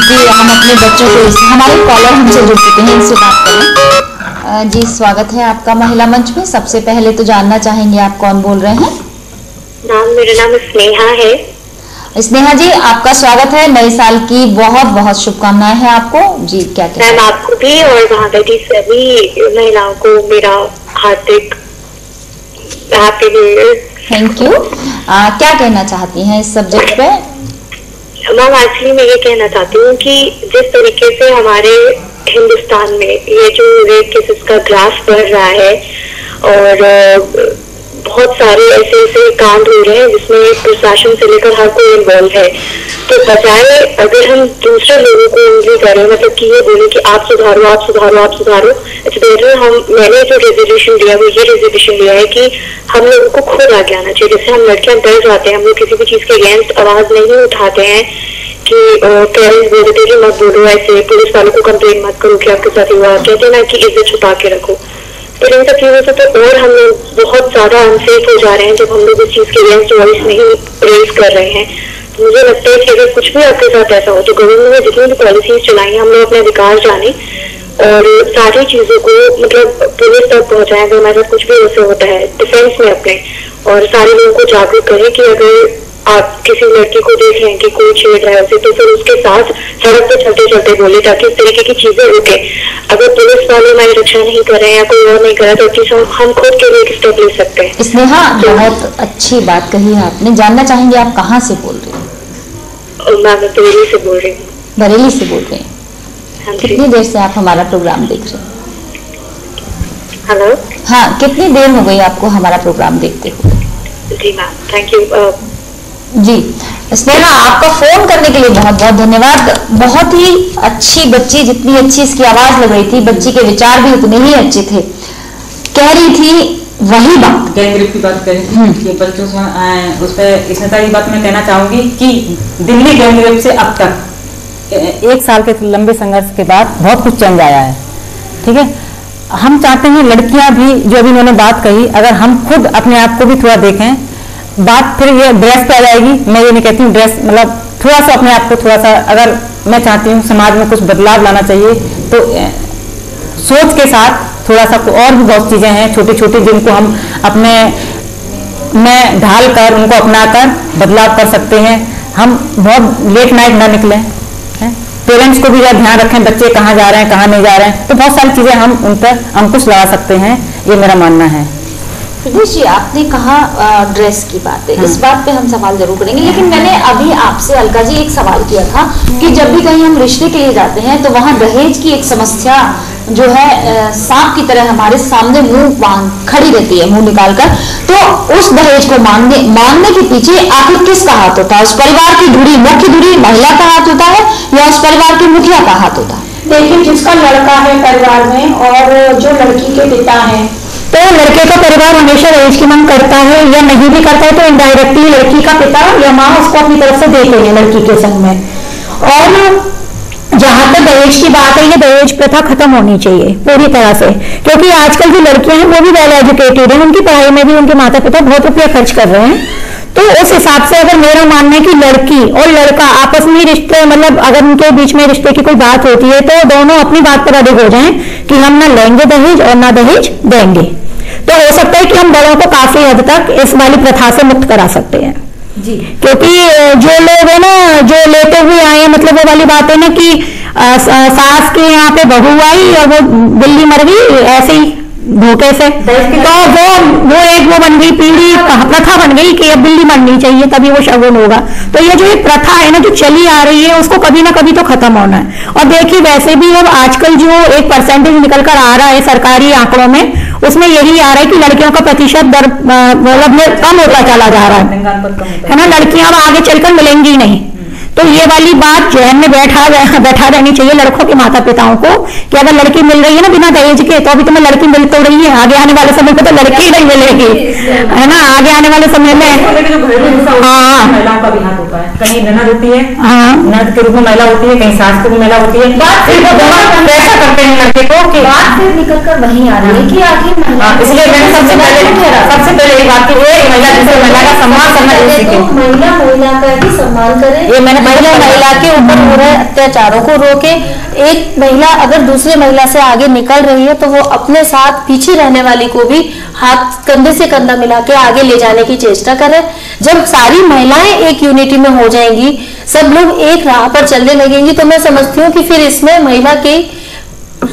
कि हम अपने बच्चों को, हमारे कॉलर हमसे जुड़ चुके हैं, इनसे बात करें। जी स्वागत है आपका महिला मंच में। सबसे पहले तो जानना चाहेंगे आप कौन बोल रहे हैं? मेरा नाम स्नेहा है। स्नेहा जी, आपका स्वागत है। नए साल की बहुत बहुत शुभकामनाएं हैं आपको जी। क्या कहते हैं? मैम आपको भी और वहाँ बैठी सभी महिलाओं को मेरा हार्दिक happy new year. Thank you. क्या कहना चाहती हैं इस सब्जेक्ट पे? मैम एक्चुअली मैं ये कहना चाहती हूँ कि जिस तरीके से हमारे हिंदुस्तान में ये जो रेप केसेस का ग्राफ बढ़ रहा है और बहुत सारे ऐसे ऐसे कांड हो रहे हैं जिसमें प्रशासन से लेकर हर कोई इन्वॉल्व है, तो बजाय अगर हम दूसरे लोगों को उंगली करें, मतलब कि ये बोले कि आप सुधारो आप सुधारो आप सुधारो, इट्स बेटर मैंने जो रेजोल्यूशन लिया वो ये रेजोल्यूशन लिया है कि हम लोगों को खुद आगे आना चाहिए। जैसे हम लड़कियां डर जाते हैं, हम लोग किसी भी चीज के अगेंस्ट आवाज नहीं उठाते हैं कि पेरेंट्स बोलते थे कि मत बोलो ऐसे, पुलिस वालों को कंप्लेन मत करो कि आपके साथ हुआ, कहते हैं ना कि इज्जत छुपा के रखो। तो इन सब चीजों से तो और हम लोग बहुत ज्यादा अनसेफ हो जा रहे हैं जब हम लोग इस चीज के अगेंस्ट वॉइस नहीं रेज कर रहे हैं। तो मुझे लगता है कि अगर कुछ भी आपके साथ ऐसा हो तो गवर्नमेंट ने जितनी भी पॉलिसीज चलाई हम लोग अपने अधिकार जाने और सारी चीजों को मतलब पुलिस तक पहुंचाएं। अगर हमारे साथ कुछ भी ऐसा होता है डिफेंस में अपने, और सारे लोगों को जागरूक करें कि अगर आप किसी लड़की को देख लें कि कोई छेड़ रहा है उसे, तो फिर उसके साथ सड़क पे चलते चलते बोले ताकि इस तरीके की चीजें रुके। अगर पुलिस वाले हमारी रक्षा नहीं कर रहे हैं या कोई और नहीं कर रहा तो एटलीस्ट हम खुद के लिए एक स्टेप ले सकते हैं। स्नेहा, बहुत अच्छी बात कही है आपने। जानना चाहेंगे आप कहाँ से बोल रही हैं? मैं बरेली से बोल रही हूँ। बरेली से बोल रहे हैं? हाँ जी। कितनी देर से आप हमारा प्रोग्राम देख रहे हैं? हेलो। हाँ, कितनी देर हो गई आपको हमारा प्रोग्राम देखते हुए? जी मैम, थैंक यू। जी स्नेहा, आपका फोन करने के लिए बहुत बहुत धन्यवाद। बहुत ही अच्छी बच्ची, जितनी अच्छी इसकी आवाज लग रही थी, बच्ची के विचार भी उतने ही अच्छे थे। कह रही थी वही बात, गैंग रेप की बात करें कि बच्चों उस पर इसमें सारी बात मैं कहना चाहूंगी कि दिल्ली गैंग रेप से अब तक 1 साल के लंबे संघर्ष के बाद बहुत कुछ चेंज आया है। ठीक है, हम चाहते हैं लड़कियां भी, जो अभी उन्होंने बात कही, अगर हम खुद अपने आप को भी थोड़ा देखें, बात फिर ये ड्रेस पे आ जाएगी। मैं ये नहीं कहती हूँ ड्रेस, मतलब थोड़ा सा अपने आप को थोड़ा सा, अगर मैं चाहती हूँ समाज में कुछ बदलाव लाना चाहिए तो सोच के साथ थोड़ा सा और भी बहुत चीजें हैं छोटी छोटी जिनको हम अपने में ढाल कर उनको अपना कर बदलाव कर सकते हैं। हम बहुत लेट नाइट ना निकले, पेरेंट्स को भी यह ध्यान रखें बच्चे कहाँ जा रहे हैं कहाँ नहीं जा रहे हैं, तो बहुत सारी चीजें हम उन पर अंकुश लगा सकते हैं, ये मेरा मानना है। प्रदेश जी, आपने कहा ड्रेस की बात है, इस बात पे हम सवाल जरूर करेंगे, लेकिन मैंने अभी आपसे अलका जी एक सवाल किया था कि जब भी कहीं हम रिश्ते के लिए जाते हैं तो वहाँ दहेज की एक समस्या जो है सांप की तरह हमारे सामने मुंह खड़ी रहती है, मुंह निकालकर। तो उस दहेज को मांगने के पीछे आखिर किसका हाथ होता है? उस परिवार की धुरी, मुख्य धुरी महिला का हाथ होता है या उस परिवार के मुखिया का हाथ होता है? देखिए, जिसका लड़का है परिवार में और जो लड़की के पिता है, तो लड़के का परिवार हमेशा दहेज की मांग करता है या नहीं भी करता है तो इनडायरेक्टली लड़की का पिता या माँ उसको अपनी तरफ से देते हैं लड़की के संग में। और जहां तक दहेज की बात है, ये दहेज प्रथा खत्म होनी चाहिए पूरी तरह से, क्योंकि आजकल जो लड़कियां हैं वो भी वेल एजुकेटेड हैं, उनकी पढ़ाई में भी उनके माता पिता बहुत रुपया खर्च कर रहे हैं। तो उस हिसाब से अगर मेरा मानना है कि लड़की और लड़का आपस में रिश्ते, मतलब अगर उनके बीच में रिश्ते की कोई बात होती है तो दोनों अपनी बात पर अड़िग हो जाएं कि हम ना लेंगे दहेज और ना दहेज देंगे, तो हो सकता है कि हम बड़ों को काफी हद तक इस वाली प्रथा से मुक्त करा सकते हैं जी। क्योंकि जो लोग है ना, जो लेते हुए आए हैं, मतलब वो वाली बात है ना कि सास के यहाँ पे बहू आई और वो बिल्ली मर गई ऐसे ही धोखे से, तो वो एक वो बन गई पीढ़ी, प्रथा बन गई कि अब बिल्ली मरनी चाहिए तभी वो शगुन होगा। तो ये जो एक प्रथा है ना जो चली आ रही है, उसको कभी ना कभी तो खत्म होना है। और देखिए वैसे भी अब आजकल जो एक परसेंटेज निकल कर आ रहा है सरकारी आंकड़ों में, उसमें यही आ रहा है कि लड़कियों का प्रतिशत दर मतलब कम होता चला जा रहा है ना, लड़कियां अब आगे चलकर मिलेंगी नहीं। तो ये वाली बात जहन में बैठा रहनी चाहिए लड़कों के माता पिताओं को कि अगर लड़की मिल रही है ना बिना दहेज के, तो अभी तुम्हें लड़की मिल तो रही है, आगे आने वाले समय में तो लड़की ही नहीं मिलेगी, है ना, आगे आने वाले समय में। हाँ, महिलाओं का भी हाथ होता है, कहीं ननद होती है, हाँ ननद के रूप में महिला होती है, कहीं सास के रूप में महिला होती है, ऐसा करते हैं लड़के को कि बात फिर निकल कर वहीं आ रही है कि आखिर, इसलिए मैंने सबसे पहले ये बात की महिला जिसे महिला का सम्मान करना सीखे, महिला का भी सम्मान करे, ये मैंने महिला के ऊपर हो रहे अत्याचारों को रोके। एक महिला अगर दूसरी महिला से आगे निकल रही है तो वो अपने साथ पीछे रहने वाली को भी हाथ कंधे से कंधा मिला के आगे ले जाने की चेष्टा कर रहे हैं। जब सारी महिलाएं एक यूनिटी में हो जाएंगी, सब लोग एक राह पर चलने लगेंगी, तो मैं समझती हूँ कि फिर इसमें महिला की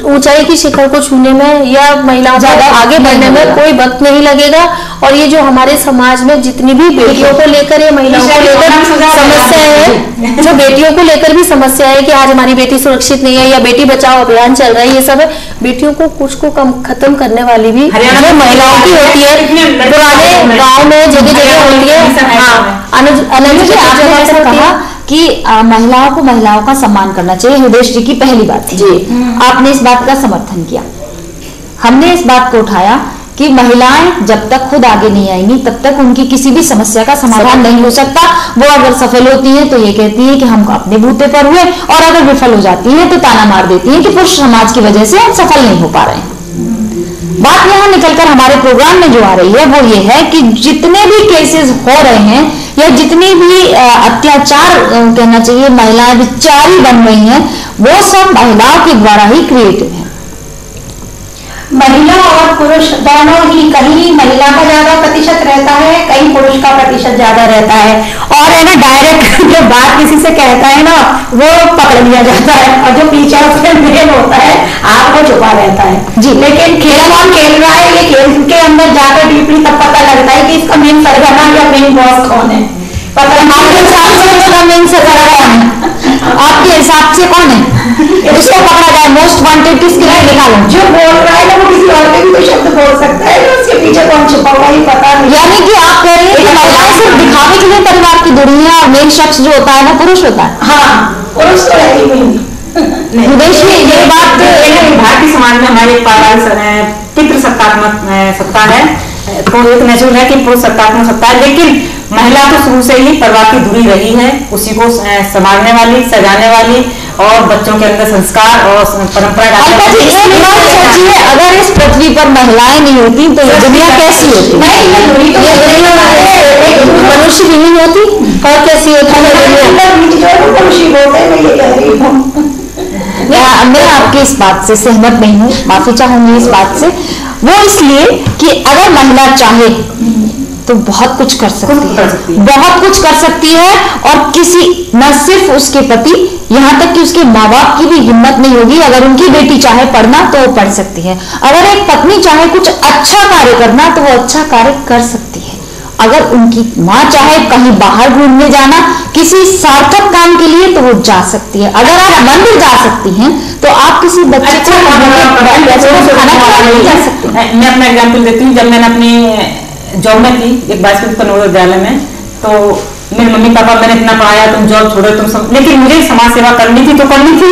ऊंचाई की शिखर को छूने में या महिलाओं को आगे बढ़ने में कोई वक्त नहीं लगेगा। और ये जो हमारे समाज में जितनी भी बेटियों को लेकर या महिलाओं को लेकर समस्या है, जो बेटियों को लेकर भी समस्या है कि आज हमारी बेटी सुरक्षित नहीं है या बेटी बचाओ अभियान चल रहा है, ये सब है, बेटियों को कुछ को कम खत्म करने वाली भी जो महिलाओं की होती है, पुराने गाँव में जगह जगह होती है। हाँ, आपने जैसा कहा कि महिलाओं को महिलाओं का सम्मान करना चाहिए, हृदय जी की पहली बात थी जी। आपने इस बात का समर्थन किया, हमने इस बात को उठाया कि महिलाएं जब तक खुद आगे नहीं आएंगी तब तक उनकी किसी भी समस्या का समाधान नहीं हो सकता। वो अगर सफल होती हैं तो ये कहती है कि हम अपने बूते पर हुए, और अगर विफल हो जाती हैं तो ताना मार देती हैं कि पुरुष समाज की वजह से हम सफल नहीं हो पा रहे हैं। बात यहाँ निकलकर हमारे प्रोग्राम में जो आ रही है वो ये है कि जितने भी केसेस हो रहे हैं या जितने भी अत्याचार कहना चाहिए महिलाएं बिचारी बन रही हैं, वो सब महिलाओं के द्वारा ही क्रिएटिव है। महिला और पुरुष दोनों ही, कहीं महिला का ज्यादा प्रतिशत रहता है, कहीं पुरुष का प्रतिशत ज्यादा रहता है। और है ना, डायरेक्ट जो बात किसी से कहता है ना वो पकड़ लिया जाता है, और जो पीछे उसमें मेन होता है आग वो छुपा रहता है जी। लेकिन खेल कौन खेल रहा है, ये खेल के अंदर जाकर डीपली तब पता लगता है कि इसका मेन सरगना या मेन बॉस कौन है। पता आपके हिसाब से इसका मेन सरगना कौन है? आपके हिसाब से कौन है? उसको पकड़ा जाए, मोस्ट वांटेड किसके लिए निकालो? जो बोल रहा है ना वो किसी और के भी तो शब्द बोल सकता है, उसके पीछे कौन छुपा हुआ ही पता नहीं। यानी कि आप कह रही हैं कि महिलाएं सिर्फ दिखावे के लिए परिवार की जुड़ी है और मेन शख्स जो होता है वो पुरुष होता है। हाँ, पुरुष तो है ही नहीं। उद्देश्य ये बात भारतीय समाज में हमारे पारिवारिक पितृ सत्तात्मक सत्ता है, तो एक नेचुरल है कि पुरुष सत्तात्मक सत्ता है, लेकिन महिला तो शुरू से ही परिवार की जुड़ी रही है, उसी को संभालने वाली, सजाने वाली और बच्चों के अंदर संस्कार और परंपरा सोचिए, अगर इस पृथ्वी पर महिलाएं नहीं होती तो ये दुनिया कैसी होती? मनुष्य भी नहीं होती और कैसी होती है। मैं आपकी इस बात से सहमत नहीं हूँ, माफी चाहूंगी इस बात से। वो इसलिए कि अगर महिला चाहे तो बहुत कुछ कर सकती है, बहुत कुछ कर सकती है, और किसी न सिर्फ उसके पति, यहाँ तक कि उसके माँ बाप की भी हिम्मत नहीं होगी। अगर उनकी बेटी चाहे पढ़ना तो वो पढ़ सकती है, अगर एक पत्नी चाहे कुछ अच्छा कार्य करना तो वो अच्छा कार्य कर सकती है, अगर उनकी माँ चाहे कहीं बाहर घूमने जाना किसी सार्थक काम के लिए तो वो जा सकती है, अगर आप मंदिर जा सकती हैं तो आप किसी बच्चे को नहीं जा सकती। मैं अपना एग्जाम्पल देती हूँ, जब मैंने अपनी जॉब में थी एक बाजपेयी कन्नौज विद्यालय में, तो मेरे मम्मी पापा मैंने इतना पढ़ाया, तुम जॉब छोड़ो लेकिन मुझे समाज सेवा करनी थी तो करनी थी।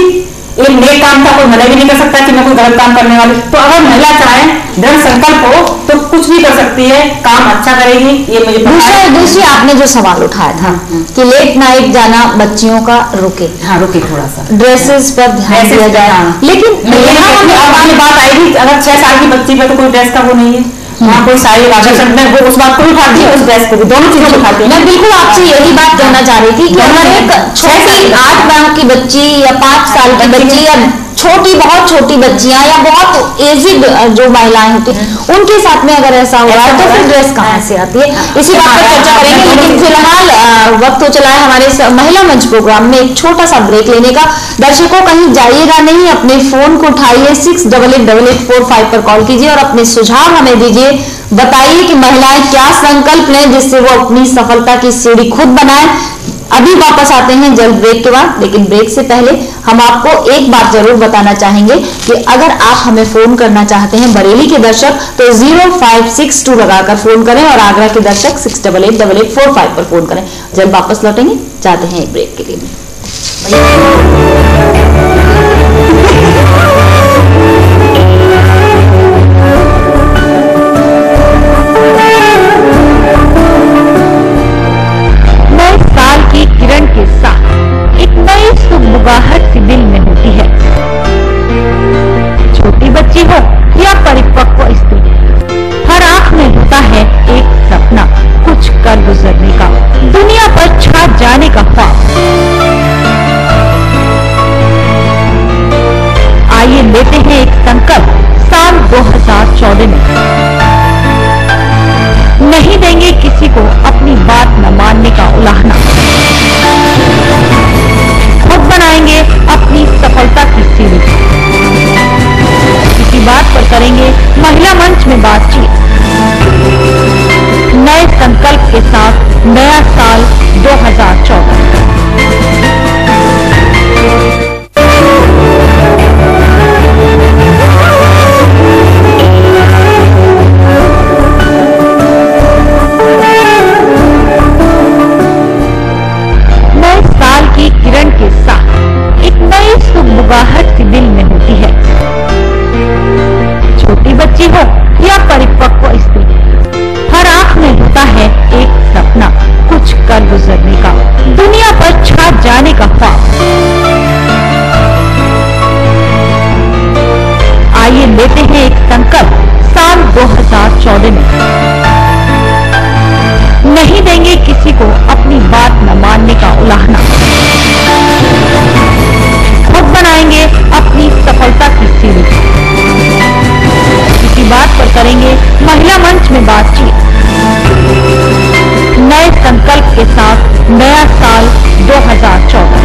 एक नेक काम था, कोई मना भी नहीं कर सकता कि मैं कोई गलत काम करने वाली। तो अगर महिला चाहे, दृढ़ संकल्प हो तो कुछ भी कर सकती है, काम अच्छा करेगी। ये मुझे दूसरी आपने जो सवाल उठाया था कि लेट नाइट जाना बच्चियों का रुके, हाँ रुके थोड़ा सा, ड्रेसेस पर ध्यान दिया जाए, लेकिन बात आएगी अगर 6 साल की बच्ची पे तो कोई ड्रेस का वो नहीं है, वहाँ कोई साड़ी वो उस बात को भी उठाती है, उस ड्रेस को भी, दोनों चीजों को उठाती है। मैं बिल्कुल आपसे यही बात कहना चाह रही थी कि अगर एक छोटी 8 माह की बच्ची या 5 साल की बच्ची या छोटी बहुत छोटी बच्चियां या बहुत एजिड जो महिलाएं होती हैं उनके साथ में अगर ऐसा हो रहा है तो फिर ड्रेस कहाँ से आती है, इसी बात पर चर्चा करेंगे। लेकिन फिलहाल वक्त हो चला है हमारे महिला मंच प्रोग्राम में एक छोटा सा ब्रेक लेने का। दर्शकों कहीं जाइएगा नहीं, अपने फोन को उठाइए, 688845 पर कॉल कीजिए और अपने सुझाव हमें दीजिए। बताइए कि महिलाएं क्या संकल्प लें जिससे वो अपनी सफलता की सीढ़ी खुद बनाए। अभी वापस आते हैं जल्द ब्रेक के बाद, लेकिन ब्रेक से पहले हम आपको एक बात जरूर बताना चाहेंगे कि अगर आप हमें फोन करना चाहते हैं बरेली के दर्शक तो 0562 लगाकर फोन करें और आगरा के दर्शक 688845 पर फोन करें। जल्द वापस लौटेंगे, जाते हैं एक ब्रेक के लिए। के साथ एक नई सुगबुगाहट सी दिल में होती है। छोटी बच्ची हो या परिपक्व स्त्री, हर आंख में होता है एक सपना, कुछ कर गुजरने का, दुनिया पर छा जाने का ख्वाब। आइए लेते हैं एक संकल्प साल 2014 में। नहीं देंगे किसी को अपनी बात न मानने का उलाहना, खुद बनाएंगे अपनी सफलता की सीढ़ी, इसी बात पर करेंगे महिला मंच में बातचीत। नए संकल्प के साथ नया साल 2014। बुगाहट सी दिल में होती है, छोटी बच्ची हो या परिपक्व स्त्री, हर आंख में होता है एक सपना, कुछ कर गुजरने का, दुनिया पर छा जाने का ख्वाब। आइए लेते हैं एक संकल्प साल 2014 में, नहीं देंगे किसी को अपनी बात न मानने का उलाहना, खुद बनाएंगे अपनी सफलता की सीढ़ी, इसी बात पर करेंगे महिला मंच में बातचीत। नए संकल्प के साथ नया साल 2014।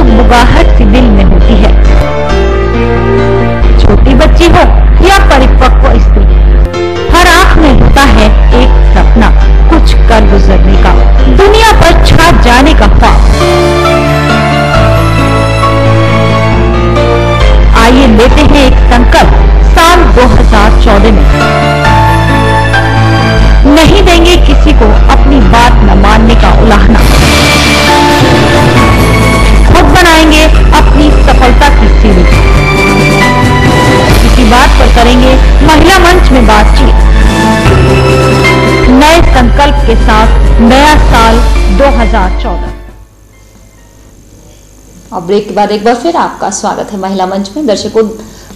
बुगाहट सी दिल में होती है, छोटी बच्ची हो या परिपक्व स्त्री, हर आंख में होता है एक सपना, कुछ कर गुजरने का, दुनिया पर छा जाने का ख्वाब। आइए लेते हैं एक संकल्प साल 2014 में, नहीं देंगे किसी को अपनी बात न मानने का उलाहना, खुद बनाएंगे अपनी सफलता की सीढ़ी, इसी बात पर करेंगे महिला मंच में बातचीत। नए संकल्प के साथ नया साल 2014। और ब्रेक के बाद एक बार फिर आपका स्वागत है महिला मंच में। दर्शकों,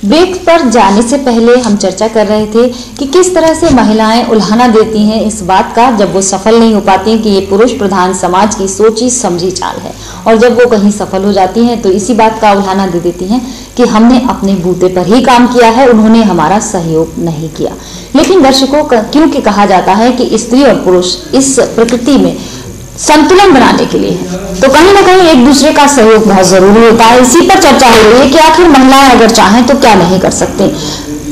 ब्रेक पर जाने से पहले हम चर्चा कर रहे थे कि किस तरह से महिलाएं उल्हाना देती हैं इस बात का जब वो सफल नहीं हो पाती हैं कि ये पुरुष प्रधान समाज की सोची समझी चाल है, और जब वो कहीं सफल हो जाती हैं तो इसी बात का उल्हाना दे देती हैं कि हमने अपने बूते पर ही काम किया है, उन्होंने हमारा सहयोग नहीं किया। लेकिन दर्शकों, क्योंकि कहा जाता है कि स्त्री और पुरुष इस प्रकृति में संतुलन बनाने के लिए है, तो कहीं ना कहीं एक दूसरे का सहयोग बहुत जरूरी होता है। इसी पर चर्चा हो रही है कि आखिर महिलाएं अगर चाहें तो क्या नहीं कर सकते।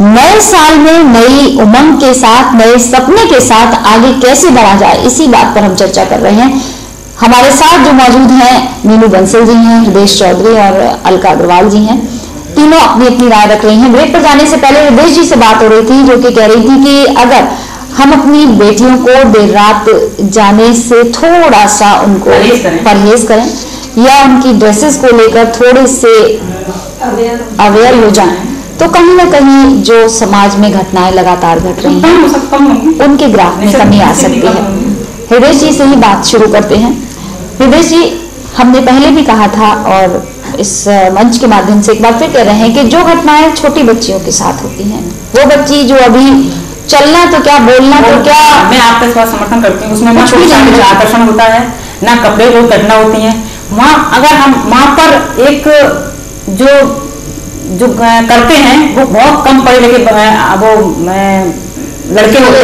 नए साल में नई उमंग के साथ, नए सपने के साथ आगे कैसे बढ़ा जाए, इसी बात पर हम चर्चा कर रहे हैं। हमारे साथ जो मौजूद हैं मीनू बंसल जी हैं, हृदय चौधरी और अलका अग्रवाल जी हैं, तीनों अपनी अपनी राय रख रही हैं। ब्रेक पर जाने से पहले हृदय जी से बात हो रही थी, जो कि कह रही थी कि अगर हम अपनी बेटियों को देर रात जाने से थोड़ा सा उनको परहेज करें या उनकी ड्रेसेस को लेकर थोड़े से अवेयर हो जाएं, तो कहीं ना कहीं जो समाज में घटनाएं लगातार घट रही हैं उनके ग्राफ में कमी आ सकती है। हृदय जी से ही बात शुरू करते हैं। हृदय जी, हमने पहले भी कहा था और इस मंच के माध्यम से एक बार फिर कह रहे हैं कि जो घटनाएं छोटी बच्चियों के साथ होती हैं, वो बच्ची जो अभी चलना तो क्या, बोलना तो क्या, मैं आपका इस बात समर्थन करती हूँ। उसमें ना आकर्षण होता है, ना कपड़े बहुत घटना होती है। वहाँ अगर हम वहाँ पर एक जो करते हैं वो बहुत कम पढ़े लिखे वो लड़के होते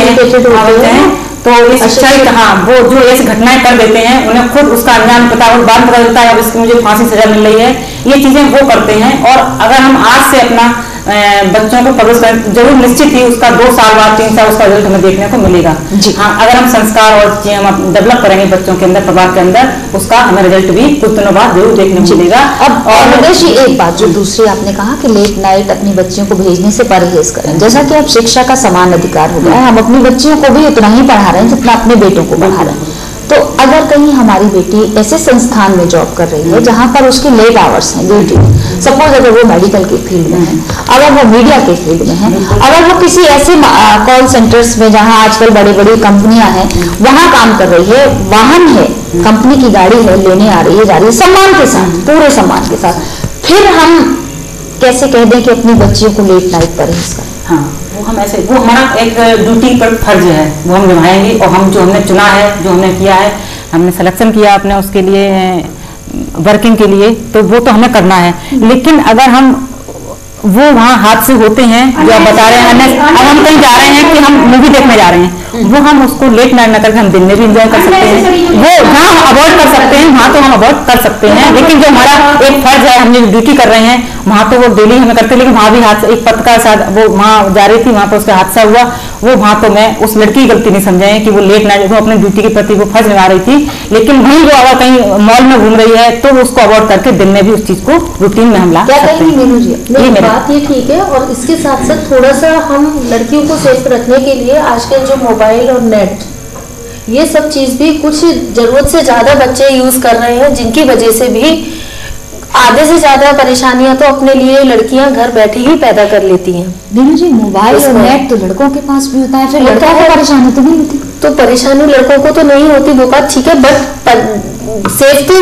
हैं, तो इस शिक्षा, हाँ, वो जो ऐसी घटनाएं कर देते हैं उन्हें खुद उसका अज्ञान पता हो, बाद में पता चलता है अब इसकी मुझे फांसी सजा मिल रही है, ये चीजें वो करते हैं। और अगर हम आज से अपना बच्चों को परवरिश करें, जरूर निश्चित ही उसका 2 साल बाद 3 साल उसका रिजल्ट हमें देखने को मिलेगा। हाँ, अगर हम संस्कार और चीजें हम डेवलप करेंगे बच्चों के अंदर, परिवार के अंदर, उसका हमें रिजल्ट भी कुछ दिनों बाद जरूर देखने को मिलेगा। अब और हृदय एक बात जो दूसरी आपने कहा कि लेट नाइट अपनी बच्चियों को भेजने से परहेज करें, जैसा कि अब शिक्षा का समान अधिकार हो गया है, हम अपनी बच्चियों को भी उतना ही पढ़ा रहे हैं जितना अपने बेटों को पढ़ा रहे हैं। तो अगर कहीं हमारी बेटी ऐसे संस्थान में जॉब कर रही है जहां पर उसके लेट आवर्स हैं, ड्यूटी, सपोज अगर वो मेडिकल के फील्ड में है, अगर वो मीडिया के फील्ड में है, अगर वो किसी ऐसे कॉल सेंटर्स में जहां आजकल बड़ी बड़ी कंपनियां हैं वहां काम कर रही है, वाहन है, कंपनी की गाड़ी है, लेने आ रही है, जा रही है सम्मान के साथ, पूरे सम्मान के साथ, फिर हम कैसे कह दें कि अपनी बच्चियों को लेट नाइट परहेज करें? हाँ, वो हम ऐसे, वो हमारा एक ड्यूटी पर फर्ज है, वो हम निभाएंगे। और हम जो हमने चुना है, जो हमने किया है, हमने सिलेक्शन किया अपने उसके लिए वर्किंग के लिए, तो वो तो हमें करना है। लेकिन अगर हम वो वहाँ हादसे होते हैं जो आप बता रहे हैं, अब हम कहीं जा रहे हैं कि हम मूवी देखने जा रहे हैं, वो हम उसको लेट नाइट न करके हम दिन में भी एंजॉय कर सकते हैं। वो जहाँ हम अवॉइड कर सकते हैं वहाँ तो हम अवॉइड कर सकते हैं, लेकिन जो हमारा एक फर्ज है, हमने ड्यूटी कर रहे हैं वहाँ तो वो डेली हमें करते हैं। लेकिन वहाँ भी हादसा, एक पत्रकार साथ वो वहाँ जा रही थी, वहाँ पर उसका हादसा हुआ, वो वहाँ तो मैं उस लड़की की गलती नहीं समझाएं कि वो लेट नाइट, वो अपनी ड्यूटी के प्रति वो फर्ज निभा रही थी। लेकिन वहीं वो अगर कहीं मॉल में घूम रही है तो उसको अवॉइड करके दिन में भी उस चीज को रूटीन में हम ला सकते हैं। मीनू जी, बात ये ठीक है। और इसके साथ साथ थोड़ा सा हम लड़कियों को सेफ रखने के लिए आजकल जो मोबाइल और नेट, ये सब चीज भी कुछ जरूरत से ज्यादा बच्चे यूज कर रहे हैं, जिनकी वजह से भी आधे से ज्यादा परेशानियां तो अपने लिए लड़कियां घर बैठे ही पैदा कर लेती हैं। दीनू जी, मोबाइल और नेट तो लड़कों के पास भी होता है, फिर लड़कों को परेशानी तो नहीं होती? तो परेशानी लड़कों को तो नहीं होती, वो बात ठीक है, बट सेफ्टी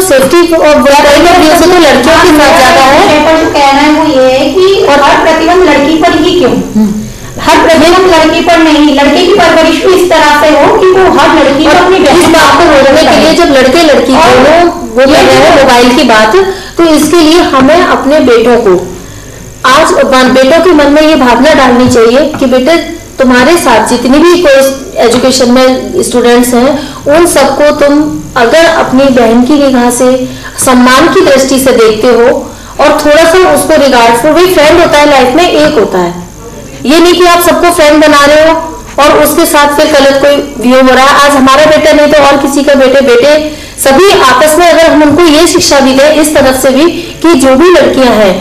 और लड़कियों की साथ ज्यादा है। जो कहना है वो ये है कि और हर प्रतिबंध लड़की पर ही क्यों? हर प्रतिबंध लड़की पर नहीं, लड़के की परवरिश भी इस तरह से हो कि वो हर लड़की को अपनी इस बात को रोकने के लिए, जब लड़के लड़की दोनों वो कर रहे हैं मोबाइल की बात, तो इसके लिए हमें अपने बेटों को, आज बेटों के मन में ये भावना डालनी चाहिए कि बेटे तुम्हारे साथ जितनी भी कोई एजुकेशन में स्टूडेंट्स हैं, उन सबको तुम अगर अपनी बहन की निगाह से सम्मान की दृष्टि से देखते हो और थोड़ा सा उसको रिगार्डफुल, भी फ्रेंड होता है लाइफ में, एक होता है, ये नहीं कि आप सबको फ्रेंड बना रहे हो और उसके साथ फिर गलत कोई व्यू हो रहा है। आज हमारा बेटा नहीं तो और किसी का बेटे सभी आपस में, अगर हम उनको ये शिक्षा भी दें इस तरफ से भी कि जो भी लड़कियां हैं,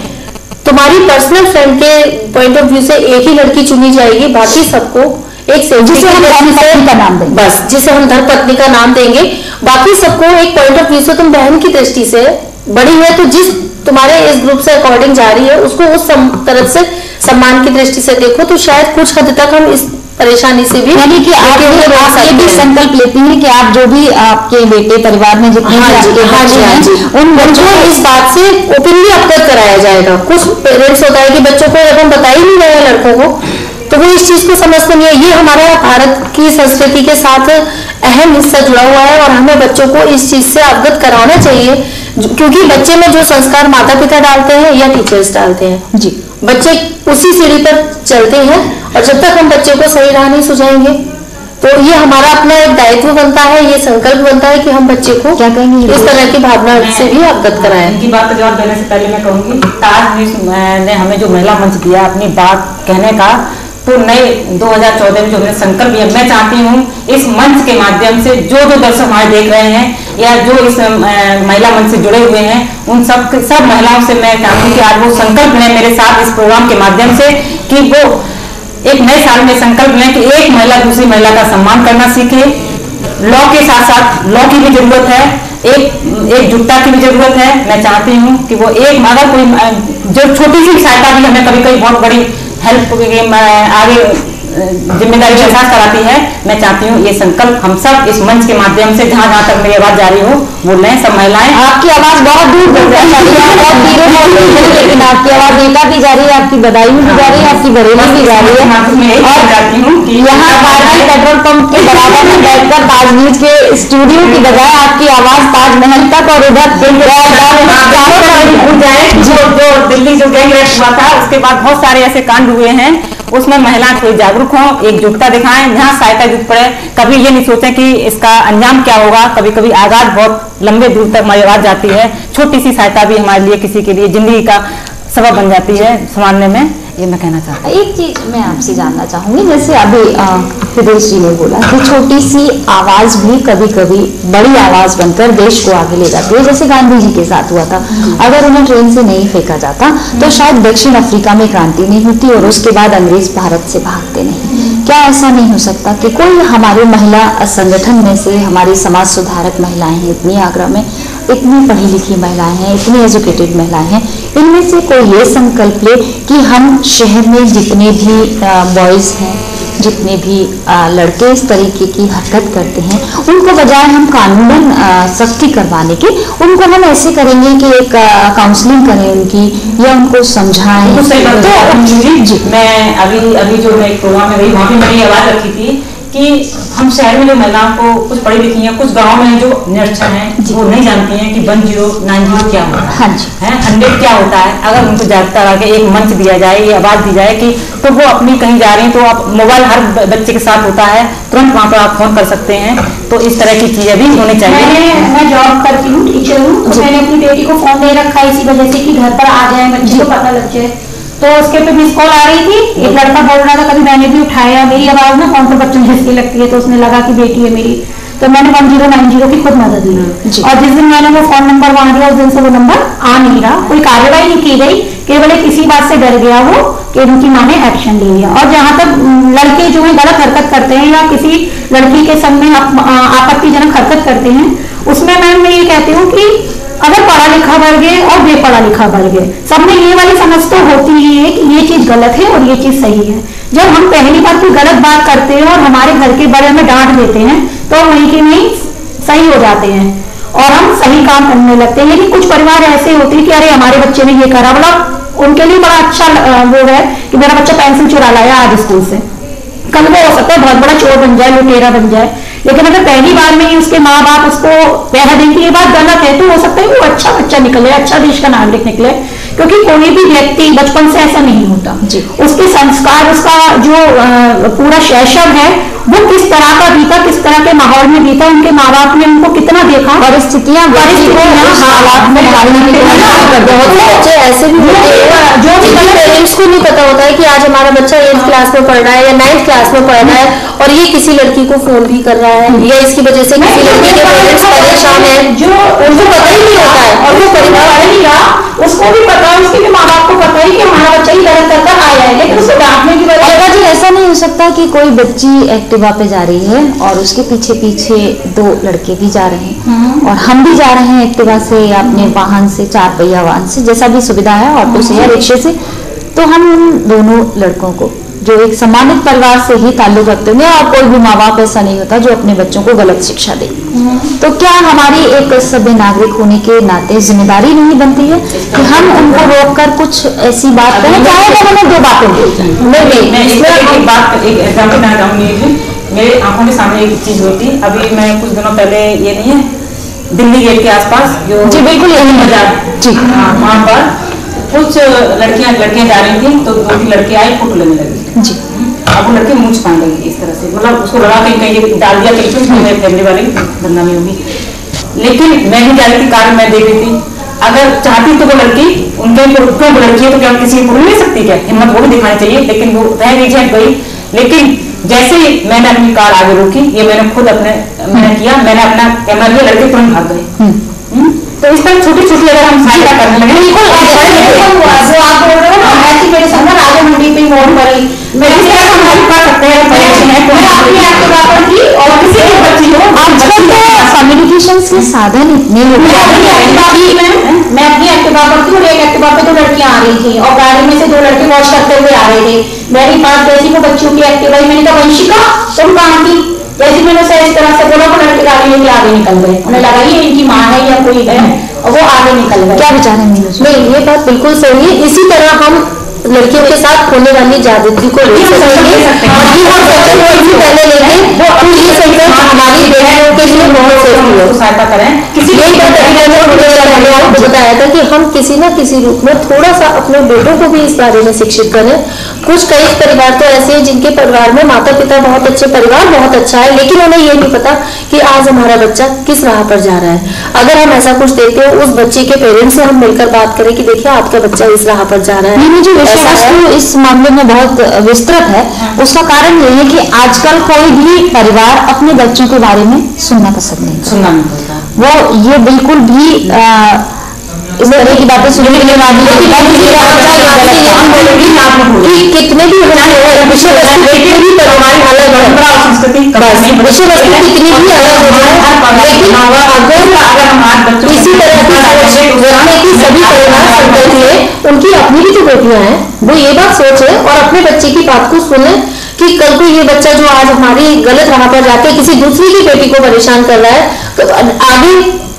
तुम्हारी पर्सनल फ्रेंड के पॉइंट ऑफ व्यू से एक ही लड़की चुनी जाएगी, बाकी सबको एक जिसे हम धर्मपत्नी का नाम देंगे, बस जिसे हम धर्मपत्नी का नाम देंगे, बाकी सबको एक पॉइंट ऑफ व्यू से तुम बहन की दृष्टि से बड़ी है, तो जिस तुम्हारे इस ग्रुप से अकॉर्डिंग जा रही है उसको उस तरफ से सम्मान की दृष्टि से देखो, तो शायद कुछ हद तक हम इस परेशानी से भी, यानी कि आप ये भी संकल्प लेती हैं कि आप जो भी आपके बेटे परिवार में जितने उन बच्चों को इस बात से ओपनली अवगत कराया जाएगा। कुछ पेरेंट्स होता है कि बच्चों को जब हम बता ही नहीं रहे लड़कों को, तो वो इस चीज को समझते नहीं है। ये हमारा भारत की संस्कृति के साथ अहम हिस्सा जुड़ा हुआ है और हमें बच्चों को इस चीज से अवगत कराना चाहिए, क्योंकि बच्चे में जो संस्कार माता पिता डालते हैं या टीचर्स डालते हैं जी, बच्चे उसी सीढ़ी पर चलते हैं और जब तक हम बच्चे को सही राह नहीं सुझाएंगे तो ये हमारा अपना एक दायित्व बनता है, ये संकल्प बनता है कि हम बच्चे को क्या कहेंगे इस तरह की भावना से भी अवगत कराएं। इनकी बात का जवाब देने से पहले मैं कहूंगी, ताज न्यूज ने हमें जो महिला मंच दिया अपनी बात कहने का, तो नए 2014 में जो हमने संकल्प लिया, मैं चाहती हूँ इस मंच के माध्यम से जो दर्शक हमारे देख रहे हैं या जो इस महिला मंच से जुड़े हुए हैं, उन सब महिलाओं से मैं चाहती हूँ कि आज वो संकल्प लें मेरे साथ इस प्रोग्राम के माध्यम से, कि वो एक नए साल में संकल्प लें कि एक महिला दूसरी महिला का सम्मान करना सीखे। लॉ के साथ साथ लॉ की भी जरूरत है, एकजुटता की भी जरूरत है। मैं चाहती हूँ कि वो एक, अगर कोई जो छोटी सी सहायता भी हमें कभी कभी बहुत बड़ी हेल्प आगे जिम्मेदारी का एहसास कराती है, मैं चाहती हूँ ये संकल्प हम सब इस मंच के माध्यम से जहाँ जहाँ तक मेरी आवाज जा रही हो वो लें सब महिलाएं। आपकी आवाज बहुत दूर तक जा रही है, लेकिन आपकी आवाज एटा भी जा रही है, आपकी बदायूं भी जा रही है, आपकी बरेली भी जा रही है। और चाहती हूँ कि यहाँ कारगिल पेट्रोल पंप के बराबर में बैठकर ताज न्यूज के स्टूडियो की बजाय आपकी आवाज ताजमहल तक और उधर जो दिल्ली जो गैंग रेप हुआ था उसके बाद बहुत सारे ऐसे कांड हुए हैं, उसमें महिलाएं थोड़ी जागरूक हों, एकजुटता दिखाएं, जहां सहायता जरूरत पड़े कभी ये नहीं सोचें कि इसका अंजाम क्या होगा। कभी कभी आगाज बहुत लंबे दूर तक हमारी आवाज जाती है, छोटी सी सहायता भी हमारे लिए किसी के लिए जिंदगी का सबब बन जाती है संभालने में, ये मैं कहना चाहता हूँ। एक चीज मैं आपसे जानना चाहूंगी, जैसे अभी हिदेश जी ने बोला कि छोटी सी आवाज भी कभी कभी बड़ी आवाज बनकर देश को आगे ले जाती है, जैसे गांधी जी के साथ हुआ था। अगर उन्हें ट्रेन से नहीं फेंका जाता तो शायद दक्षिण अफ्रीका में क्रांति नहीं होती और उसके बाद अंग्रेज भारत से भागते नहीं। क्या ऐसा नहीं हो सकता कि कोई हमारी महिला संगठन में से, हमारी समाज सुधारक महिलाएं हैं इतनी आगरा में, इतनी पढ़ी लिखी महिलाएं हैं, इतनी एजुकेटेड महिलाएं हैं, इनमें से कोई ये संकल्प ले कि हम शहर में जितने भी बॉयज हैं जितने भी लड़के इस तरीके की हरकत करते हैं उनको बजाय हम कानूनन सख्ती करवाने के उनको हम ऐसे करेंगे कि एक काउंसलिंग करें उनकी या उनको समझाएं। तो मैं अभी जो मैं एक प्रोग्राम में गई वहाँ पे मैंने आवाज रखी थी कि हम शहर में जो महिलाओं को कुछ पढ़ी लिखी हैं, कुछ गांव में जो निरक्षर हैं वो नहीं जानती हैं कि 1090 क्या होता है, हाँ जी, 100 क्या होता है। अगर उनको जागरूकता करके एक मंच दिया जाए, ये आवाज दी जाए कि तो वो अपनी कहीं जा रही हैं तो आप मोबाइल हर बच्चे के साथ होता है, तुरंत वहाँ पर आप फोन कर सकते हैं। तो इस तरह की चीजें भी होनी चाहिए। मैं जॉब करती हूँ, टीचर हूँ, तो मैंने अपनी बेटी को फोन दे रखा है इसी वजह से कि घर पर आ जाए, बच्चे को पता लग जाए। तो उसके पे मिस कॉल आ रही थी, एक लड़का बोल रहा था, कभी मैंने भी उठाया, मेरी आवाज ना फोन पर बच्चों जैसी लगती है, तो उसने लगा कि बेटी है मेरी, तो मैंने 1090 की खुद मदद ली। और जिस दिन मैंने वो फोन नंबर वहां दिया उस दिन से वो नंबर आ नहीं रहा, कोई कार्रवाई नहीं की गई, केवल किसी बात से डर गया वो कि उनकी माँ ने एक्शन ले लिया। और जहां तक लड़के जो है गलत हरकत करते हैं या किसी लड़की के संग में आपत्तिजनक हरकत करते हैं, उसमें मैं ये कहती हूँ कि अगर पढ़ा लिखा वर्ग है और बेपढ़ा लिखा वर्ग है, सब में ये वाली समझ तो होती ही है कि ये चीज गलत है और ये चीज सही है। जब हम पहली बार कोई गलत बात करते हैं और हमारे घर के बड़े में डांट देते हैं तो वहीं के वहीं सही हो जाते हैं और हम सही काम करने लगते हैं। लेकिन कुछ परिवार ऐसे होते हैं कि अरे हमारे बच्चे ने ये करा, मतलब उनके लिए बड़ा अच्छा वो है कि मेरा बच्चा पेंसिल चुरा लाया आज स्कूल से, कल वो हो सकता है बहुत बड़ा चोर बन जाए, लुटेरा बन जाए। लेकिन अगर पहली बार में ही उसके माँ बाप उसको पहला दिन की ये बात गलत है तो हो सकता है वो अच्छा बच्चा निकले, अच्छा देश का नागरिक निकले, क्योंकि कोई भी व्यक्ति बचपन से ऐसा नहीं होता। उसके संस्कार, उसका जो पूरा शैशव है वो किस तरह का बीता, किस तरह के माहौल में बीता, उनके माँ बाप ने उनको कितना देखा, परिस्थितियां बच्चे ऐसे भी जो पेरेंट्स को नहीं पता होता है कि आज हमारा बच्चा 8th क्लास में पढ़ रहा है या 9th क्लास में पढ़ रहा है और ये किसी लड़की को फोन भी कर रहा है या इसकी वजह से किसी लड़की के पेरेंट्स परेशान है, जो उनको पता ही नहीं होता है और वो परिवार नहीं रहा, उसको भी पता है, उसके भी माँ बाप को पता है कि हमारा बच्चा ही गलत करकर आया है, लेकिन उसको डांटने की वजह जी ऐसा नहीं हो सकता कि कोई बच्ची एक्टिवा पे जा रही है और उसके पीछे पीछे 2 लड़के भी जा रहे हैं और हम भी जा रहे हैं एक्टिवा से या अपने वाहन से, 4 पहिया वाहन से, जैसा भी सुविधा है, ऑटो से या रिक्शे से, तो हम उन दोनों लड़कों को जो एक सम्मानित परिवार से ही ताल्लुक रखते होंगे और कोई भी माँ बाप ऐसा नहीं होता जो अपने बच्चों को गलत शिक्षा दे, तो क्या हमारी एक सभ्य नागरिक होने के नाते जिम्मेदारी नहीं बनती है कि हम उनको रोककर कुछ ऐसी बात करें, चाहे अगर हमें 2 बातें मेरे आंखों के सामने एक चीज होती। अभी मैं कुछ दिनों पहले, ये नहीं है दिल्ली गेट के आसपास जो जी बिल्कुल यही बाजार जी, वहाँ पर कुछ लड़कियां जा रही थी तो 2-3 लड़के आए, फोटो लेने लगे जी। अब वो लड़के मुंह छुपाने लगी इस तरह से, मतलब उसको लगा कहीं डाल दिया कहीं मेरे फैमिली वाले बदनामी होगी। लेकिन मैं भी जा रही थी, कार में देख रही थी, अगर चाहती तो वो लड़की उनके लड़की है तो क्या किसी को ले सकती, क्या हिम्मत वो भी दिखानी चाहिए, लेकिन वो रह गई गई। लेकिन जैसे ही मैंने अपनी कार आगे रोकी, ये मैंने खुद मैंने किया, मैंने अपना कैमरा लिया, लड़के तुरंत भाग गए। तो इस तरह छोटी छोटी अगर हम सहायता करने लगे, बिल्कुल जो आप बोल रहे हो ना, ऐसी मेरे संग राजा मंडी पे मोड़ पड़ी, मैं इस तरह हम हेल्प कर सकते हैं, और किसी भी बच्ची हो, आजकल तो कम्युनिकेशन के साधन इतने मैं अपनी एक्टिवा पर थी और एक एक्टिवा पे 2 लड़कियां आ रही थी और गाड़ी में से 2 लड़के वॉश करते हुए आ रहे थे। मेरी पास जैसी वो बच्चों की एक्टिवा, मैंने कहा वंशिका तुम कहाँ थी, जैसे मैंने उसे इस तरह से बोला वो लड़के गाड़ी लेके आगे निकल गए, उन्हें लगा ये इनकी माँ है या कोई है और वो आगे निकल गए। क्या विचार है? नहीं, ये बात बिल्कुल सही है। इसी तरह हम लड़कियों के साथ होने वाली जागृति को ले सकते पहले लेंगे तो ये संकल्प हमारी बेटियों के लिए बहुत सही है, सहायता करें। किसी बताया था कि हम किसी न किसी रूप में थोड़ा सा अपने बेटों को भी इस बारे में शिक्षित करें। कई परिवार तो ऐसे हैं जिनके परिवार में माता पिता बहुत अच्छे, परिवार बहुत अच्छा है, लेकिन उन्हें ये नहीं पता कि आज हमारा बच्चा किस राह पर जा रहा है। अगर हम ऐसा कुछ देखते हैं, उस बच्चे के पेरेंट्स से हम मिलकर बात करें कि देखिए आपका बच्चा इस राह पर जा रहा है। जो विषय वस्तु इस मामले में बहुत विस्तृत है, उसका कारण ये है कि आजकल कोई भी परिवार अपने बच्चों के बारे में सुनना पसंद नहीं करता। वो ये बिल्कुल भी इस तरह की बातें सुनने के बाद कितने भी विषय वस्तु भी परिवार अलग संस्कृति विषय वस्तु कितनी भी अलग हो जाए, लेकिन अगर इसी तरह की सभी परिवार संकल्प में उनकी अपनी भी जो बेटियां हैं वो ये बात सोचे और अपने बच्चे की बात को सुने कि कल को ये बच्चा जो आज हमारी गलत राह पर जाके किसी दूसरी की बेटी को परेशान कर रहा है, तो आगे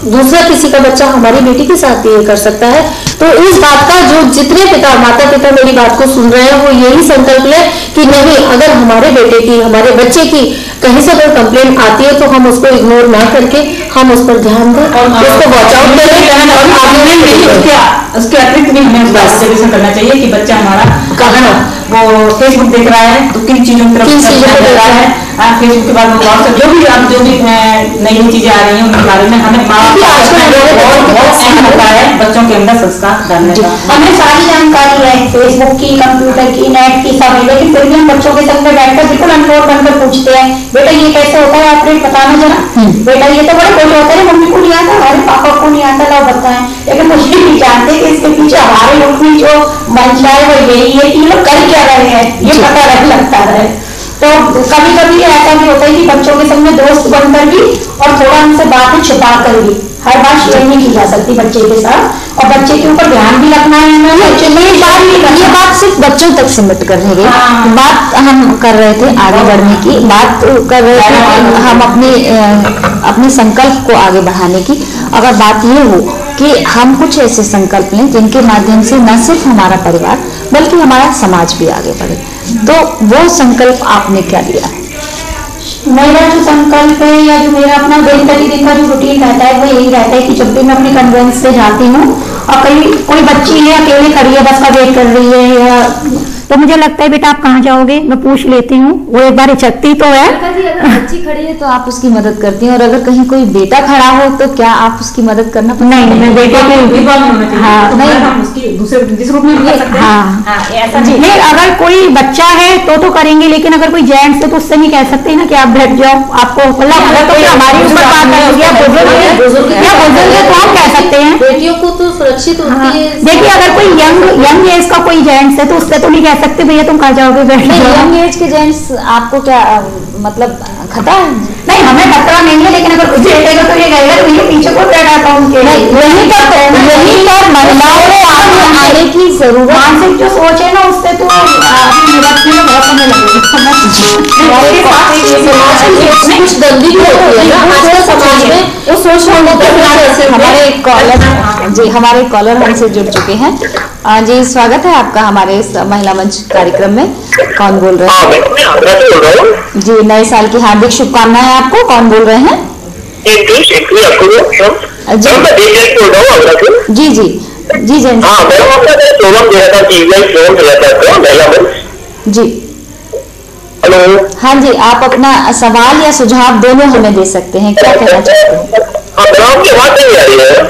दूसरा किसी का बच्चा हमारी बेटी के साथ भी ये कर सकता है। तो इस बात का जो जितने माता पिता मेरी बात को सुन रहे हैं वो यही संकल्प ले कि नहीं, अगर हमारे बेटे की, हमारे बच्चे की कहीं से कोई कंप्लेंट आती है तो हम उसको इग्नोर ना करके हम उस पर ध्यान दें और उसको वॉच आउट करें। उसके अतिरिक्त भी हमें ऑब्जर्वेशन करना चाहिए कि बच्चा हमारा कहाँ वो फेसबुक देख रहा है तो किन चीजों की तरफ देख रहा है, फेसबुक के बाद वो व्हाट्सएप जो भी नई नई चीजें आ रही हैं उनके बारे में हमें बहुत अहम होता है बच्चों के अंदर संस्कार डालने का। हमें सारी जानकारी है फेसबुक की, कंप्यूटर की, नेट की, सब है, लेकिन फिर भी हम बच्चों के संग में बैठकर बिल्कुल अनपढ़ बनकर पूछते हैं, बेटा ये कैसे होता है, आप बताना जरा, बेटा ये तो बड़े छोटे होते हैं, मम्मी को नहीं आता, हमारे पापा को नहीं आता, लाओ बताएं। लेकिन मुझे नहीं जानते कि इसके पीछे हमारे लोग की जो मंशा है वो यही है कि लोग कर क्या रहे हैं, ये पता नहीं लगता है। तो कभी कभी ऐसा भी होता है कि बच्चों के संग में दोस्त बनकर भी और थोड़ा उनसे बातें छुपा कर भी, हर बात शेयर नहीं की जा सकती बच्चे के साथ, और बच्चे के ऊपर ध्यान भी रखना है हमें। ये बात सिर्फ बच्चों तक सीमित करने की बात हम कर रहे थे, आगे बढ़ने की बात कर रहे थे हम अपने संकल्प को आगे बढ़ाने की। अगर बात ये हो कि हम कुछ ऐसे संकल्प लें जिनके माध्यम से न सिर्फ हमारा परिवार बल्कि हमारा समाज भी आगे बढ़े, तो वो संकल्प आपने क्या लिया? मेरा जो संकल्प है या जो मेरा अपना दिन प्रतिदिन का जो रूटीन रहता है वो यही रहता है कि जब भी मैं अपनी कन्वेंस से जाती हूँ और कोई बच्ची है अकेले खड़ी है, बस का वेट कर रही है, या तो मुझे लगता है बेटा आप कहाँ जाओगे, मैं पूछ लेती हूँ, वो एक बार हिचकती तो है। अगर बच्ची खड़ी है तो आप उसकी मदद करती हैं, और अगर कहीं कोई बेटा खड़ा हो तो क्या आप उसकी मदद करना पड़ता है? नहीं, मैं बेटे के हाँ नहीं हम उसकी दूसरे जिस रूप में भी कर सकते हैं। हाँ ऐसा नहीं, अगर कोई बच्चा है तो करेंगे, लेकिन अगर कोई जेंट्स है तो उससे नहीं कह सकते ना कि आप बैठ जाओ, आपको हमारी ऊपर बात है, बुजुर्ग है तो हम कह सकते हैं बेटियों को तो सुरक्षित होती है। देखिए अगर कोई यंग एज का कोई जेंट्स है तो उससे तो नहीं कह सकते भैया तुम कहाँ जाओगे, बैठ जाओ। यंग एज के जेंट्स आपको क्या मतलब खतरा है? नहीं, हमें खतरा नहीं है, लेकिन अगर कुछ बैठेगा तो ये कहेगा तो ये पीछे को बैठा था उनके। यही पर महिलाओं को आगे आने की जरूरत, मानसिक जो सोच है ना उससे तो निपटने में बहुत समय लगेगा। कुछ गंदी भी होती है ना आजकल समाज में, वो सोच हमारे कॉलर हमसे जुड़ चुके हैं। जी स्वागत है आपका हमारे इस महिला मंच कार्यक्रम में। कौन बोल रहे हैं? जी नए साल की हार्दिक शुभकामनाएं आपको। कौन बोल रहे हैं? जी जी जी जी जी हेलो। हाँ जी, आप अपना सवाल या सुझाव दोनों हमें दे सकते हैं। क्या कहना चाहते हैं?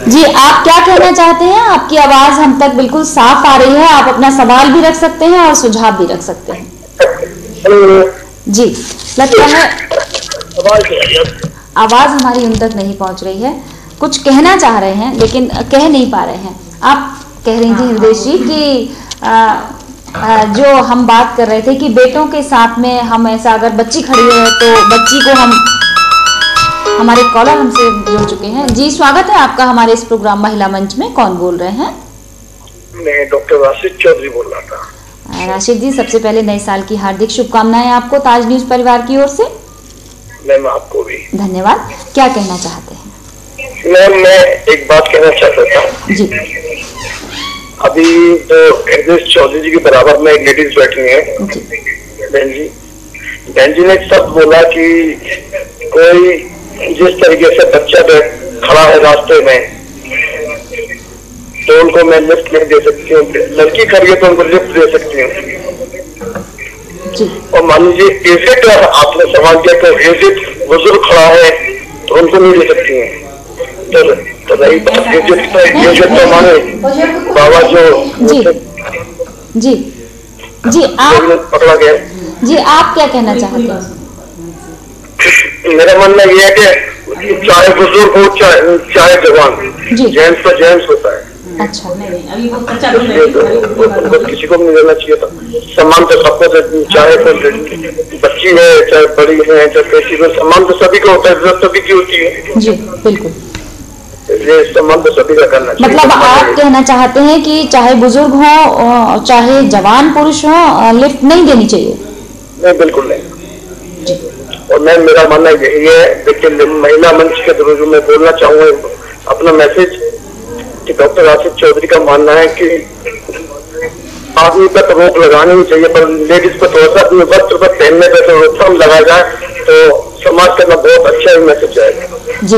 जी आप क्या कहना चाहते हैं? आपकी आवाज हम तक बिल्कुल साफ आ रही है, आप अपना सवाल भी रख सकते हैं और सुझाव भी रख सकते हैं। जी लगता है आवाज हमारी उन तक नहीं पहुंच रही है। कुछ कहना चाह रहे हैं लेकिन कह नहीं पा रहे हैं। आप कह रही थी हृदय जी कि जो हम बात कर रहे थे कि बेटों के साथ में हम ऐसा, अगर बच्ची खड़ी है तो बच्ची को हम, हमारे कॉलर हमसे जुड़ चुके हैं। जी स्वागत है आपका हमारे इस प्रोग्राम महिला मंच में। कौन बोल रहे हैं? मैं डॉक्टर राशिद चौधरी बोल रहा था। राशिद जी सबसे पहले नए साल की हार्दिक शुभकामनाएं आपको ताज न्यूज परिवार की ओर से। मैम आपको भी धन्यवाद। क्या कहना चाहते हैं? मैम मैं एक बात कहना चाहता था। जी अभी तो हृदय चौधरी जी के बराबर में एक लेडीज बैठी है, बहन जी ने सब बोला कि कोई जिस तरीके से बच्चा खड़ा है रास्ते में तो उनको मैं लिफ्ट नहीं दे सकती हूँ, लड़की खड़ी है तो उनको लिफ्ट दे सकती हूँ। और मान लीजिए एजेड, आपने सवाल किया तो एजेड बुजुर्ग खड़ा है तो उनको नहीं दे सकती हैं। तो रही बात एजेड तो माने बाबा जो जी जी आप पकड़ा गया। जी आप क्या कहना चाहते हैं? मेरा मानना यह है कि चाहे बुजुर्ग हो चाहे जवान, जेंट्स तो जेंट्स होता है। अच्छा तो किसी को नहीं देना चाहिए था सम्मान, तो सबको, चाहे कोई बच्ची है चाहे बड़ी है चाहे कैसी हो, सम्मान तो सभी का होता है, इज्जत सभी की होती है। जी बिल्कुल, ये सम्मान तो सभी का करना चाहिए। मतलब आप कहना चाहते हैं कि चाहे बुजुर्ग हो चाहे जवान पुरुष हो लिफ्ट नहीं देनी चाहिए? नहीं, बिल्कुल नहीं। और मेरा मानना यही है, देखिए महिला मंच के थ्रू मैं बोलना चाहूंगा अपना मैसेज कि डॉक्टर राशिद चौधरी का मानना है कि आदमी पर तो रोक लगानी ही चाहिए, पर लेडीज पर थोड़ा सा अपने वस्त्र पर पहनने पर तो रोकथाम लगा जाए तो समाज का बहुत अच्छा मैसेज आएगा। जी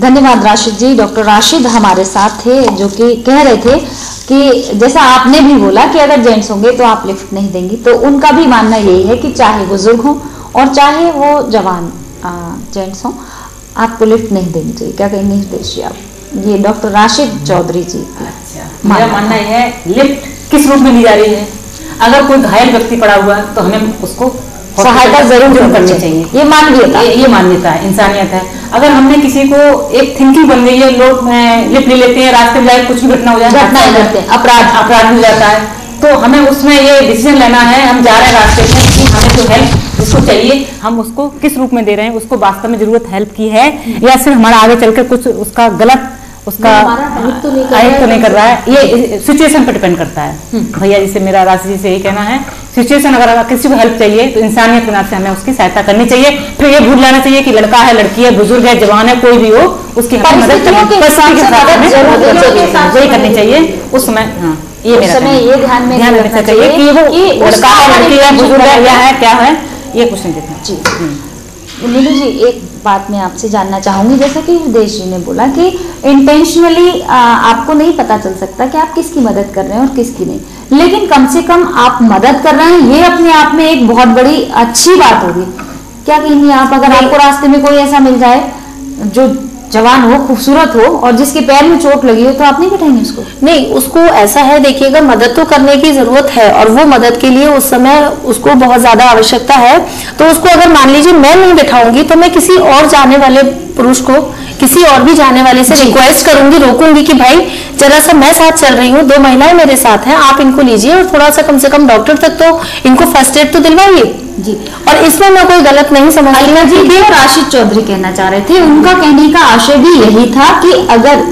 धन्यवाद राशिद जी। डॉक्टर राशिद हमारे साथ थे जो कि कह रहे थे कि जैसा आपने भी बोला कि अगर जेंट्स होंगे तो आप लिफ्ट नहीं देंगी, तो उनका भी मानना यही है कि चाहे बुजुर्ग हो और चाहे वो जवान जेंट्स हो, आपको लिफ्ट नहीं देनी चाहिए। क्या कहेंगे हितेश जी आप? ये डॉक्टर राशिद चौधरी जी। अच्छा, मेरा मानना यह है लिफ्ट किस रूप में ली जा रही है। अगर कोई घायल व्यक्ति पड़ा हुआ है तो हमें उसको सहायता जरूर करनी चाहिए। ये मानवीयता, ये मान्यता है, इंसानियत है। अगर हमने किसी को एक थिंकिंग बन गई है, लोग लिफ्ट ले लेते हैं, रास्ते में जाए कुछ भी घटना हो जाए, घटना ही करते हैं, अपराध हो जाता है, तो हमें उसमें ये डिसीजन लेना है, हम जा रहे हैं रास्ते में कि हमें जो हेल्प जिसको चाहिए हम उसको किस रूप में दे रहे हैं, उसको वास्तव में जरूरत हेल्प की है या सिर्फ हमारा आगे चलकर कुछ उसका गलत उसका तो नहीं कर रहा है। ये सिचुएशन पर डिपेंड करता है भैया। जिसे मेरा राशि जी से यही कहना है, सिचुएशन अगर किसी को हेल्प चाहिए तो इंसानियत के नाते से हमें उसकी सहायता करनी चाहिए। फिर ये भूल जाना चाहिए कि लड़का है, लड़की है, बुजुर्ग है, जवान है, कोई भी हो, उसकी हमें मदद यही करनी चाहिए उस समय। हाँ, ये ध्यान में रखना चाहिए कि वो लड़का है, लड़की है, बुजुर्ग है, या है, क्या है, ये कुछ नहीं देखना। जी नीलू जी, एक बात मैं आपसे जानना चाहूंगी, जैसा कि हितेश जी ने बोला कि इंटेंशनली आपको नहीं पता चल सकता कि आप किसकी मदद कर रहे हैं और किसकी नहीं, लेकिन कम से कम आप मदद कर रहे हैं, ये अपने आप में एक बहुत बड़ी अच्छी बात होगी। क्या कहेंगे आप? अगर आपको रास्ते में कोई ऐसा मिल जाए जो जवान हो, खूबसूरत हो और जिसके पैर में चोट लगी हो, तो आप नहीं बैठाएंगे उसको? नहीं, उसको ऐसा है, देखिएगा मदद तो करने की जरूरत है और वो मदद के लिए उस समय उसको बहुत ज्यादा आवश्यकता है, तो उसको अगर मान लीजिए मैं नहीं बैठाऊंगी तो मैं किसी और जाने वाले पुरुष को, किसी और भी जाने वाले से रिक्वेस्ट करूंगी, रोकूंगी कि भाई जरा सा मैं साथ चल रही हूँ, 2 महिलाएं मेरे साथ हैं, आप इनको लीजिए और थोड़ा सा कम से कम डॉक्टर तक तो इनको फर्स्ट एड तो दिलवाइए जी। और इसमें मैं कोई गलत नहीं समझती जी। भी राशिद चौधरी कहना चाह रहे थे, उनका कहने का आशय भी यही था कि अगर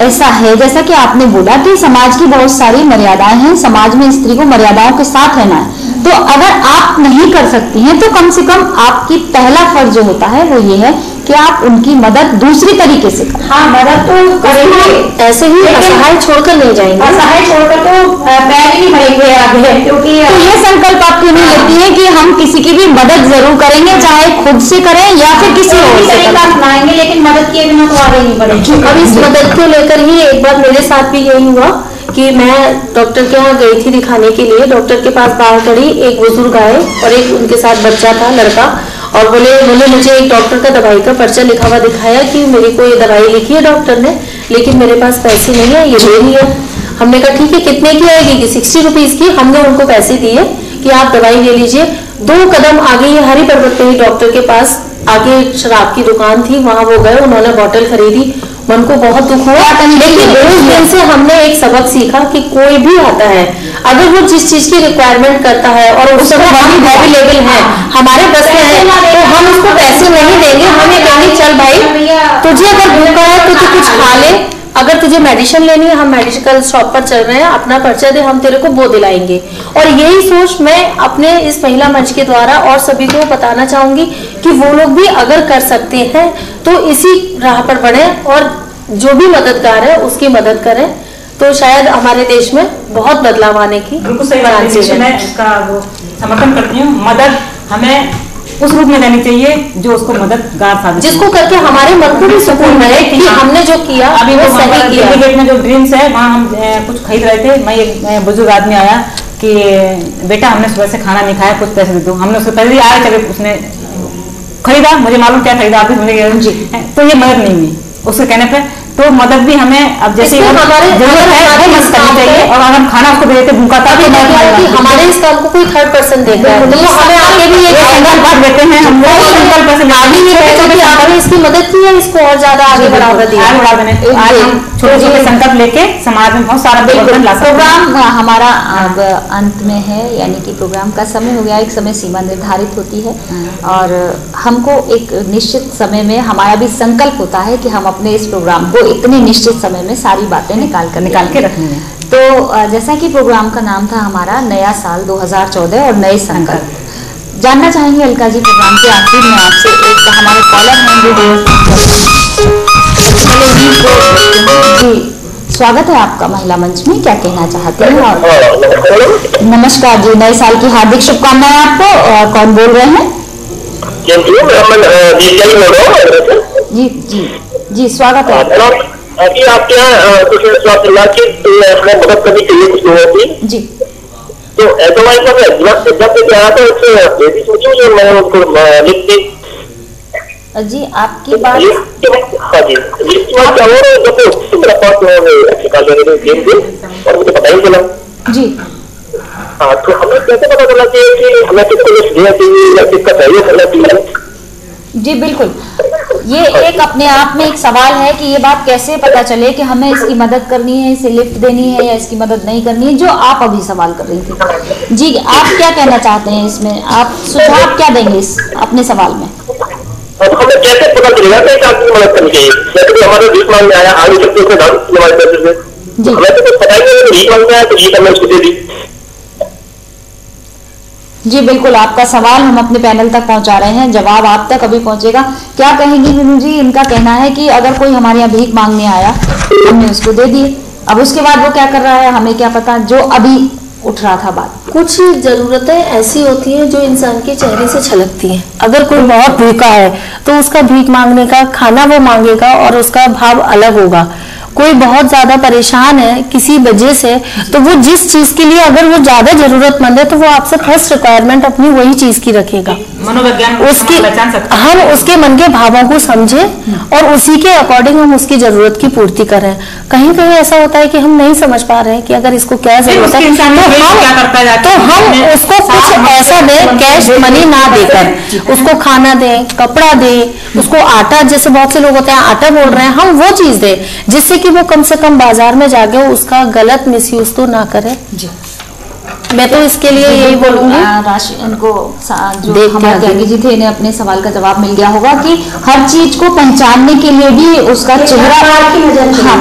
ऐसा है जैसा कि आपने बोला कि समाज की बहुत सारी मर्यादाएं हैं, समाज में स्त्री को मर्यादाओं के साथ रहना है, तो अगर आप नहीं कर सकती हैं तो कम से कम आपकी पहला फर्ज जो होता है वो ये है कि आप उनकी मदद दूसरी तरीके से करें। हाँ, मदद तो करेंगे, ऐसे ही असहाय छोड़कर नहीं जाएंगे, असहाय छोड़कर तो पैर ही नहीं भरेंगे आगे, क्योंकि तो ये संकल्प आप क्यों नहीं लेती है कि हम किसी की भी मदद जरूर करेंगे, चाहे खुद से करें या फिर किसी और से अपनाएंगे, लेकिन मदद किए बिना तो आगे नहीं बढ़ेंगे। अब इस मदद को लेकर ही एक बार मेरे साथ भी यही हुआ कि मैं डॉक्टर के यहाँ गई थी दिखाने के लिए। डॉक्टर के पास बाहर खड़ी एक बुजुर्ग आए और एक उनके साथ बच्चा था, लड़का, और बोले मुझे एक डॉक्टर का दवाई का पर्चा लिखा हुआ दिखाया कि मेरे को ये दवाई लिखी है डॉक्टर ने, लेकिन मेरे पास पैसे नहीं है, ये ले लिया। हमने कहा ठीक है, कितने की आएगी? कि 60 रुपीज की। हमने उनको पैसे दिए कि आप दवाई ले लीजिए। 2 कदम आगे ये हरी पर्वत पे ही डॉक्टर के पास आगे शराब की दुकान थी, वहां वो गए, उन्होंने बोतल खरीदी। मन को बहुत दुख हुआ, लेकिन उस दिन से हमने एक सबक सीखा कि कोई भी आता है, अगर वो जिस चीज की रिक्वायरमेंट करता है और उस समय हम अवेलेबल है, हमारे बस में है, तो हम उसको पैसे नहीं देंगे, हम ये कहेंगे चल भाई तुझे अगर भूखा है तो तू कुछ खा ले, अगर तुझे मेडिसिन लेनी है, हम मेडिकल शॉप पर चल रहे हैं, अपना पर्चा दे, हम तेरे को वो दिलाएंगे। और यही सोच मैं अपने इस महिला मंच के द्वारा और सभी को बताना चाहूंगी कि वो लोग भी अगर कर सकते हैं तो इसी राह पर बढ़े और जो भी मददगार है उसकी मदद करें, तो शायद हमारे देश में बहुत बदलाव आने की। बिल्कुल सही बात है, मैं इसका वो समर्थन करती हूँ। मदद हमें उस रूप में देनी चाहिए जो उसको मददगार साबित, जिसको करके हमारे मन को भी सुकून मिले कि हमने जो किया अभी वो सही किया। गेट में जो ड्रीम्स है वहाँ हम कुछ खरीद रहे थे, मैं एक बुजुर्ग आदमी आया कि बेटा हमने सुबह से खाना नहीं खाया, कुछ पैसे दे दो। हमने उसको पैसे दिए, आगे चले उसने खरीदा, मुझे मालूम क्या खरीदा आप मुझे, तो ये मदद नहीं हुई उसके कहने पे। तो मदद भी हमें अब जैसे हमारे जरूरत है वो मदद करनी चाहिए, और अगर हम खाना उसको दे देते भूखा था तो हमारे इस काम को कोई थर्ड पर्सन देख रहा है, तो हमें आगे भी ये बात देते हैं हम लोग संकल्प से आगे भी कि आपने इसकी मदद की है, इसको और ज्यादा आगे बढ़ावा दिया। आज हम छोटे छोटे संकल्प लेके समाज में बहुत सारा परिवर्तन ला सकते हैं। प्रोग्राम हमारा अब अंत में है, यानी कि प्रोग्राम का समय हो गया, एक समय सीमा निर्धारित होती है और हमको एक निश्चित समय में हमारा भी संकल्प होता है कि हम अपने इस प्रोग्राम को इतने निश्चित समय में सारी बातें निकाल के रखनी है। तो जैसा कि प्रोग्राम का नाम था हमारा नया साल 2014 और नए संकल्प, जानना चाहेंगे अलका जी, प्रोग्राम के आखिर में आपसे एक हमारे कॉलर हैं जी, स्वागत है आपका महिला मंच में, क्या कहना चाहते हैं? और नमस्कार जी, नए साल की हार्दिक शुभकामनाएं आपको। कौन बोल रहे हैं? जी जी जी, स्वागत है अभी आपके यहाँ कुछ मदद करनी चाहिए कुछ लोगों की जी। तो एडवाइस जब आया था उससे सोचूं जो मैं उनको लिख दी जी। आपकी बात हाँ जी, और मुझे पता ही चला जी। हाँ, तो हमें कैसे पता चला कि हमें किसको देना चाहिए या किसका सहयोग करना चाहिए? जी बिल्कुल, ये एक अपने आप में एक सवाल है कि ये बात कैसे पता चले कि हमें इसकी मदद करनी है, इसे लिफ्ट देनी है या इसकी मदद नहीं करनी है, जो आप अभी सवाल कर रही थी जी। आप क्या कहना चाहते हैं इसमें, आप सुझाव क्या देंगे इस अपने सवाल में? हमें कैसे पता चलेगा कि आपकी मदद करनी चाहिए? जैसे हमारे भीख मांगने आया, आगे चलते हुए हमें तो कुछ पता ही नहीं, भीख मांगने आया तो भीख हमें उसको दे दी। जी बिल्कुल, आपका सवाल हम अपने पैनल तक पहुंचा रहे हैं, जवाब आप तक अभी पहुंचेगा। क्या कहेंगी मीनू जी? इनका कहना है कि अगर कोई हमारे यहाँ भीख मांगने आया, हमने उसको दे दिए, अब उसके बाद वो क्या कर रहा है हमें क्या पता, जो अभी उठ रहा था बात। कुछ जरूरतें ऐसी होती हैं जो इंसान के चेहरे से छलकती हैं। अगर कोई बहुत भूखा है तो उसका भीख मांगने का खाना वो मांगेगा और उसका भाव अलग होगा। कोई बहुत ज्यादा परेशान है किसी वजह से, तो वो जिस चीज के लिए अगर वो ज्यादा जरूरतमंद है तो वो आपसे फर्स्ट रिक्वायरमेंट अपनी वही चीज की रखेगा। मनोविज्ञान उसकी हम उसके मन के भावों को समझे और उसी के अकॉर्डिंग हम उसकी जरूरत की पूर्ति करें। कहीं कहीं ऐसा होता है कि हम नहीं समझ पा रहे हैं कि अगर इसको क्या जरूरत है तो हम उसको कुछ ऐसा दें, कैश मनी ना देकर उसको खाना दें, कपड़ा दें, उसको आटा, जैसे बहुत से लोग होते हैं आटा बोल रहे हैं, हम वो चीज दें जिससे कि वो कम से कम बाजार में जाके उसका गलत मिसयूज तो ना करे जी। मैं तो इसके लिए यही बोलूंगी। राशि इनको जो हमारे त्यागी जी थे, इन्हें अपने सवाल का जवाब मिल गया होगा कि हर चीज को पहचानने के लिए भी उसका चेहरा, हाँ,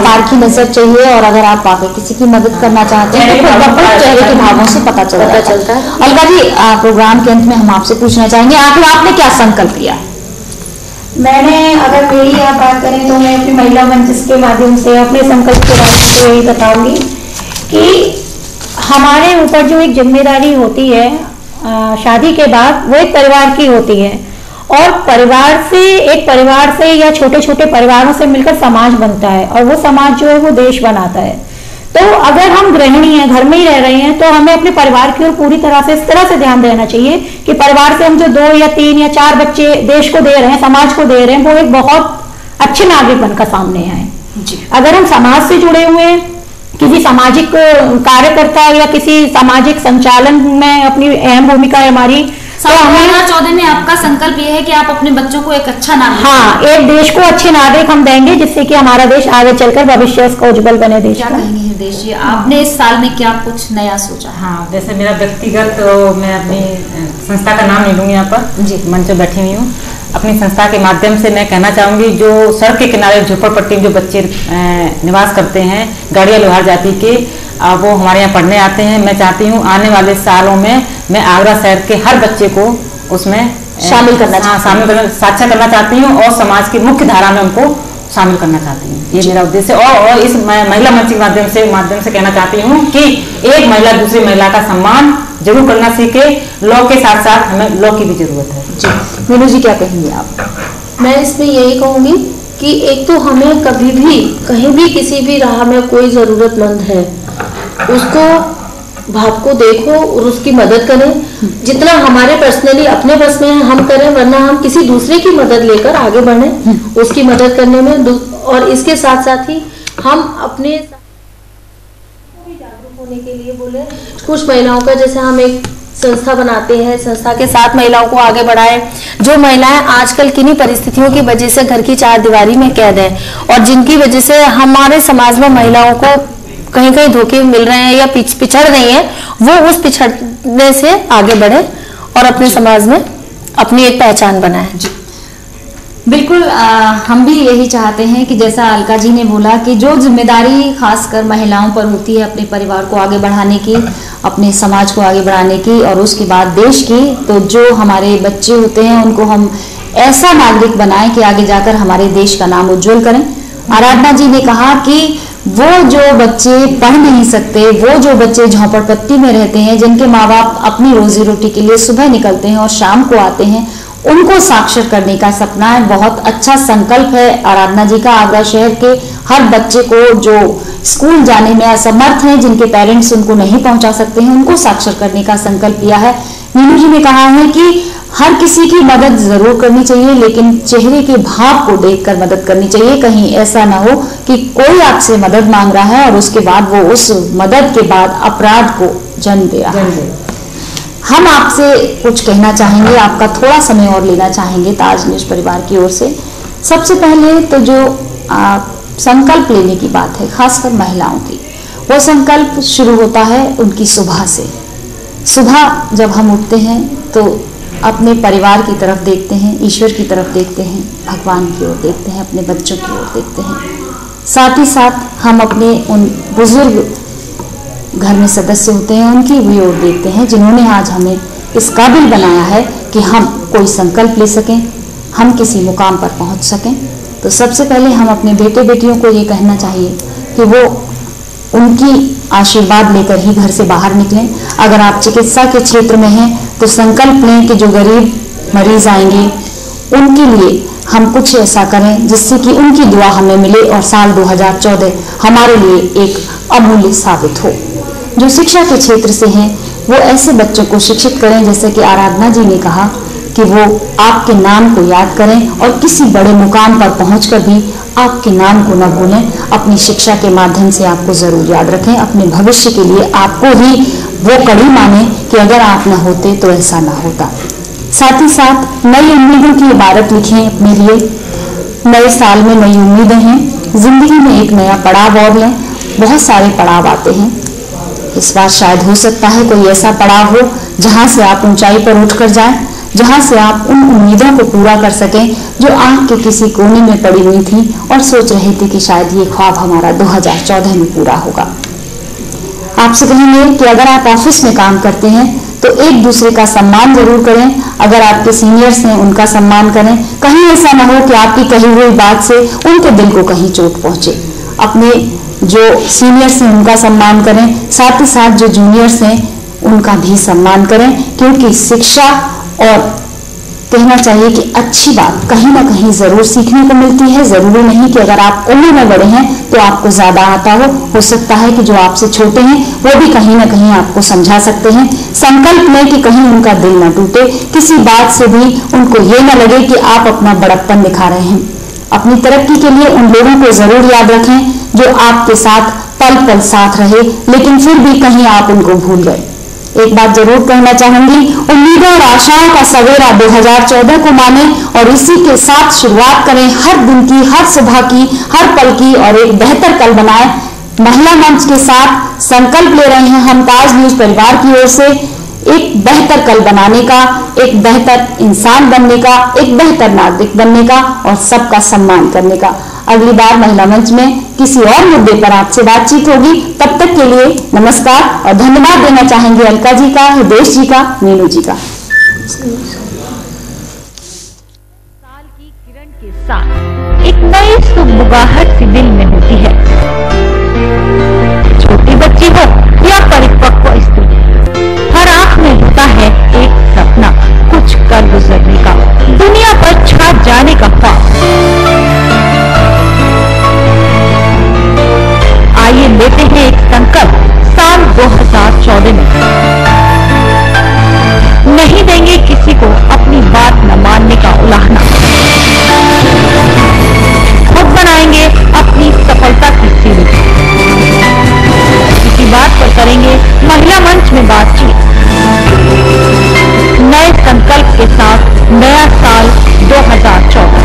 पारखी नजर चाहिए। और अगर आप वाकई किसी की मदद करना चाहते हैं तो खुद चेहरे के भावों से पता चलता है। अलका जी, प्रोग्राम के अंत में हम आपसे पूछना चाहेंगे, आखिर आपने क्या संकल्प लिया? मैंने, अगर मेरी आप बात करें तो मैं अपनी महिला मंच के माध्यम से अपने संकल्प के बारे में यही बताऊंगी कि हमारे ऊपर जो एक जिम्मेदारी होती है शादी के बाद, वो एक परिवार की होती है और परिवार से, एक परिवार से या छोटे छोटे परिवारों से मिलकर समाज बनता है और वो समाज जो है वो देश बनाता है। तो अगर हम गृहिणी हैं, घर में ही रह रहे हैं, तो हमें अपने परिवार की ओर पूरी तरह से इस तरह से ध्यान देना चाहिए कि परिवार से हम जो 2 या 3 या 4 बच्चे देश को दे रहे हैं, समाज को दे रहे हैं, वो एक बहुत अच्छे नागरिक बनकर सामने आए। अगर हम समाज से जुड़े हुए हैं, किसी सामाजिक कार्यकर्ता या किसी सामाजिक संचालन में अपनी अहम भूमिका है हमारी, तो 2014 में आपका संकल्प ये है कि आप अपने बच्चों को एक अच्छा नागरिक, हाँ, एक देश को अच्छे नागरिक हम देंगे जिससे कि हमारा देश आगे चलकर भविष्य उसका उज्जवल बने। देश क्या कहेंगे हृदय जी, आपने इस साल में क्या कुछ नया सोचा? हाँ, जैसे मेरा व्यक्तिगत, तो मैं अपनी संस्था का नाम नहीं लूंगी यहाँ पर जी, मंच पर बैठी हुई हूँ। अपनी संस्था के माध्यम से मैं कहना चाहूंगी, जो सड़क के किनारे झोपड़पट्टी में जो बच्चे निवास करते हैं, गाड़िया लोहार जाति के, वो हमारे यहाँ पढ़ने आते हैं। मैं चाहती हूँ आने वाले सालों में मैं आगरा शहर के हर बच्चे को उसमें शामिल करना साक्षर करना चाहती हूँ और समाज की मुख्य धारा में उनको शामिल करना चाहती हूँ। ये मेरा उद्देश्य। और इस महिला मंच के माध्यम से कहना चाहती हूँ कि एक महिला दूसरी महिला का सम्मान जरूर करना सीखे। लॉ के साथ साथ हमें लॉ की भी जरूरत है जी। मीनू जी, क्या कहेंगे आप? मैं इसमें यही कहूंगी कि एक तो हमें कभी भी कहीं भी किसी भी राह में कोई जरूरतमंद है, उसको भाव को देखो और उसकी मदद करें। जितना हमारे पर्सनली अपने बस में है हम करें, वरना हम किसी दूसरे की मदद लेकर आगे बढ़े उसकी मदद करने में। और इसके साथ साथ ही हम अपने जागरूक होने के लिए बोले, कुछ महिलाओं का, जैसे हम एक संस्था बनाते हैं, संस्था के साथ महिलाओं को आगे बढ़ाएं। जो महिलाएं आजकल किन्हीं परिस्थितियों की वजह से घर की चारदीवारी में कैद हैं और जिनकी वजह से हमारे समाज में महिलाओं को कहीं कहीं धोखे मिल रहे हैं या पिछड़ रही हैं, वो उस पिछड़ने से आगे बढ़े और अपने समाज में अपनी एक पहचान बनाए। बिल्कुल हम भी यही चाहते हैं कि जैसा अलका जी ने बोला कि जो जिम्मेदारी खासकर महिलाओं पर होती है अपने परिवार को आगे बढ़ाने की, अपने समाज को आगे बढ़ाने की और उसके बाद देश की, तो जो हमारे बच्चे होते हैं उनको हम ऐसा नागरिक बनाएं कि आगे जाकर हमारे देश का नाम उज्जवल करें। आराधना जी ने कहा कि वो जो बच्चे पढ़ नहीं सकते, वो जो बच्चे झोपड़पट्टी में रहते हैं, जिनके माँ बाप अपनी रोजी रोटी के लिए सुबह निकलते हैं और शाम को आते हैं, उनको साक्षर करने का सपना है। बहुत अच्छा संकल्प है आराधना जी का। आगरा शहर के हर बच्चे को जो स्कूल जाने में असमर्थ हैं, जिनके पेरेंट्स उनको नहीं पहुंचा सकते हैं, उनको साक्षर करने का संकल्प लिया है। मीनू जी ने कहा है कि हर किसी की मदद जरूर करनी चाहिए, लेकिन चेहरे के भाव को देखकर मदद करनी चाहिए। कहीं ऐसा ना हो कि कोई आपसे मदद मांग रहा है और उसके बाद वो उस मदद के बाद अपराध को जन्म दे रहा है। हम आपसे कुछ कहना चाहेंगे, आपका थोड़ा समय और लेना चाहेंगे ताज न्यूज परिवार की ओर से। सबसे पहले तो जो संकल्प लेने की बात है, खासकर महिलाओं की, वो संकल्प शुरू होता है उनकी सुबह से। सुबह जब हम उठते हैं तो अपने परिवार की तरफ देखते हैं, ईश्वर की तरफ देखते हैं, भगवान की ओर देखते हैं, अपने बच्चों की ओर देखते हैं। साथ ही साथ हम अपने उन बुजुर्ग घर में सदस्य होते हैं, उनकी भी ओर देखते हैं, जिन्होंने आज हमें इस काबिल बनाया है कि हम कोई संकल्प ले सकें, हम किसी मुकाम पर पहुंच सकें। तो सबसे पहले हम अपने बेटे बेटियों को ये कहना चाहिए कि वो उनकी आशीर्वाद लेकर ही घर से बाहर निकलें। अगर आप चिकित्सा के क्षेत्र में हैं तो संकल्प लें कि जो गरीब मरीज आएंगे उनके लिए हम कुछ ऐसा करें जिससे कि उनकी दुआ हमें मिले और साल 2014 हमारे लिए एक अमूल्य साबित हो। जो शिक्षा के क्षेत्र से हैं वो ऐसे बच्चों को शिक्षित करें, जैसे कि आराधना जी ने कहा कि वो आपके नाम को याद करें और किसी बड़े मुकाम पर पहुंचकर भी आपके नाम को न भूलें। अपनी शिक्षा के माध्यम से आपको जरूर याद रखें। अपने भविष्य के लिए आपको ही वो कड़ी माने कि अगर आप न होते तो ऐसा ना होता। साथ ही साथ नई उम्मीदों की इबारत लिखें अपने लिए। नए साल में नई उम्मीदें हैं, जिंदगी में एक नया पड़ाव और लें। बहुत सारे पड़ाव आते हैं, इस बार शायद हो सकता है कोई ऐसा पड़ाव हो जहां से आप ऊंचाई पर उठकर जाएं, जहां से आप उन उम्मीदों को पूरा कर सकें जो आंख के किसी कोने में पड़ी हुई थी और सोच रहे थे कि शायद ये ख्वाब हमारा 2014 में पूरा होगा। आपसे कहेंगे कि अगर आप ऑफिस में काम करते हैं तो एक दूसरे का सम्मान जरूर करें। अगर आपके सीनियर्स हैं उनका सम्मान करें। कहीं ऐसा ना हो कि आपकी कही हुई बात से उनके दिल को कहीं चोट पहुंचे। अपने जो सीनियर्स हैं उनका सम्मान करें, साथ ही साथ जो जूनियर्स हैं उनका भी सम्मान करें, क्योंकि शिक्षा और कहना चाहिए कि अच्छी बात कहीं ना कहीं जरूर सीखने को मिलती है। जरूरी नहीं कि अगर आप उम्र में बड़े हैं तो आपको ज्यादा आता हो सकता है कि जो आपसे छोटे हैं वो भी कहीं ना कहीं आपको समझा सकते हैं। संकल्प लें कि कहीं उनका दिल न टूटे, किसी बात से भी उनको ये न लगे कि आप अपना बड़प्पन दिखा रहे हैं। अपनी तरक्की के लिए उन लोगों को जरूर याद रखें जो आपके साथ पल पल साथ रहे, लेकिन फिर भी कहीं आप उनको भूल गए। एक बात जरूर कहना चाहूंगी, उम्मीदों और आशाओं का सवेरा 2014 को माने और इसी के साथ शुरुआत करें हर दिन की, हर सुबह की, हर पल की और एक बेहतर कल बनाएं। महिला मंच के साथ संकल्प ले रहे हैं हम ताज न्यूज परिवार की ओर से एक बेहतर कल बनाने का, एक बेहतर इंसान बनने का, एक बेहतर नागरिक बनने का और सबका सम्मान करने का। अगली बार महिला मंच में किसी और मुद्दे पर आपसे बातचीत होगी। तब तक के लिए नमस्कार और धन्यवाद देना चाहेंगे अलका जी का, हृदेश जी का, मीनू जी का। साल की किरण के साथ एक नई सुबुगाहट सी दिल में होती है। छोटी बच्ची हो या परिपक्व स्त्री, हर आंख में होता है एक सपना, कुछ कर गुजरने का, दुनिया पर छा जाने का ख्वाब। आइए लेते हैं एक संकल्प साल 2014 में। नहीं देंगे किसी को अपनी बात न मानने का उलाहना। खुद बनाएंगे अपनी सफलता की सीढ़ी। किसी बात पर करेंगे महिला मंच में बातचीत। नए संकल्प के साथ नया साल 2014।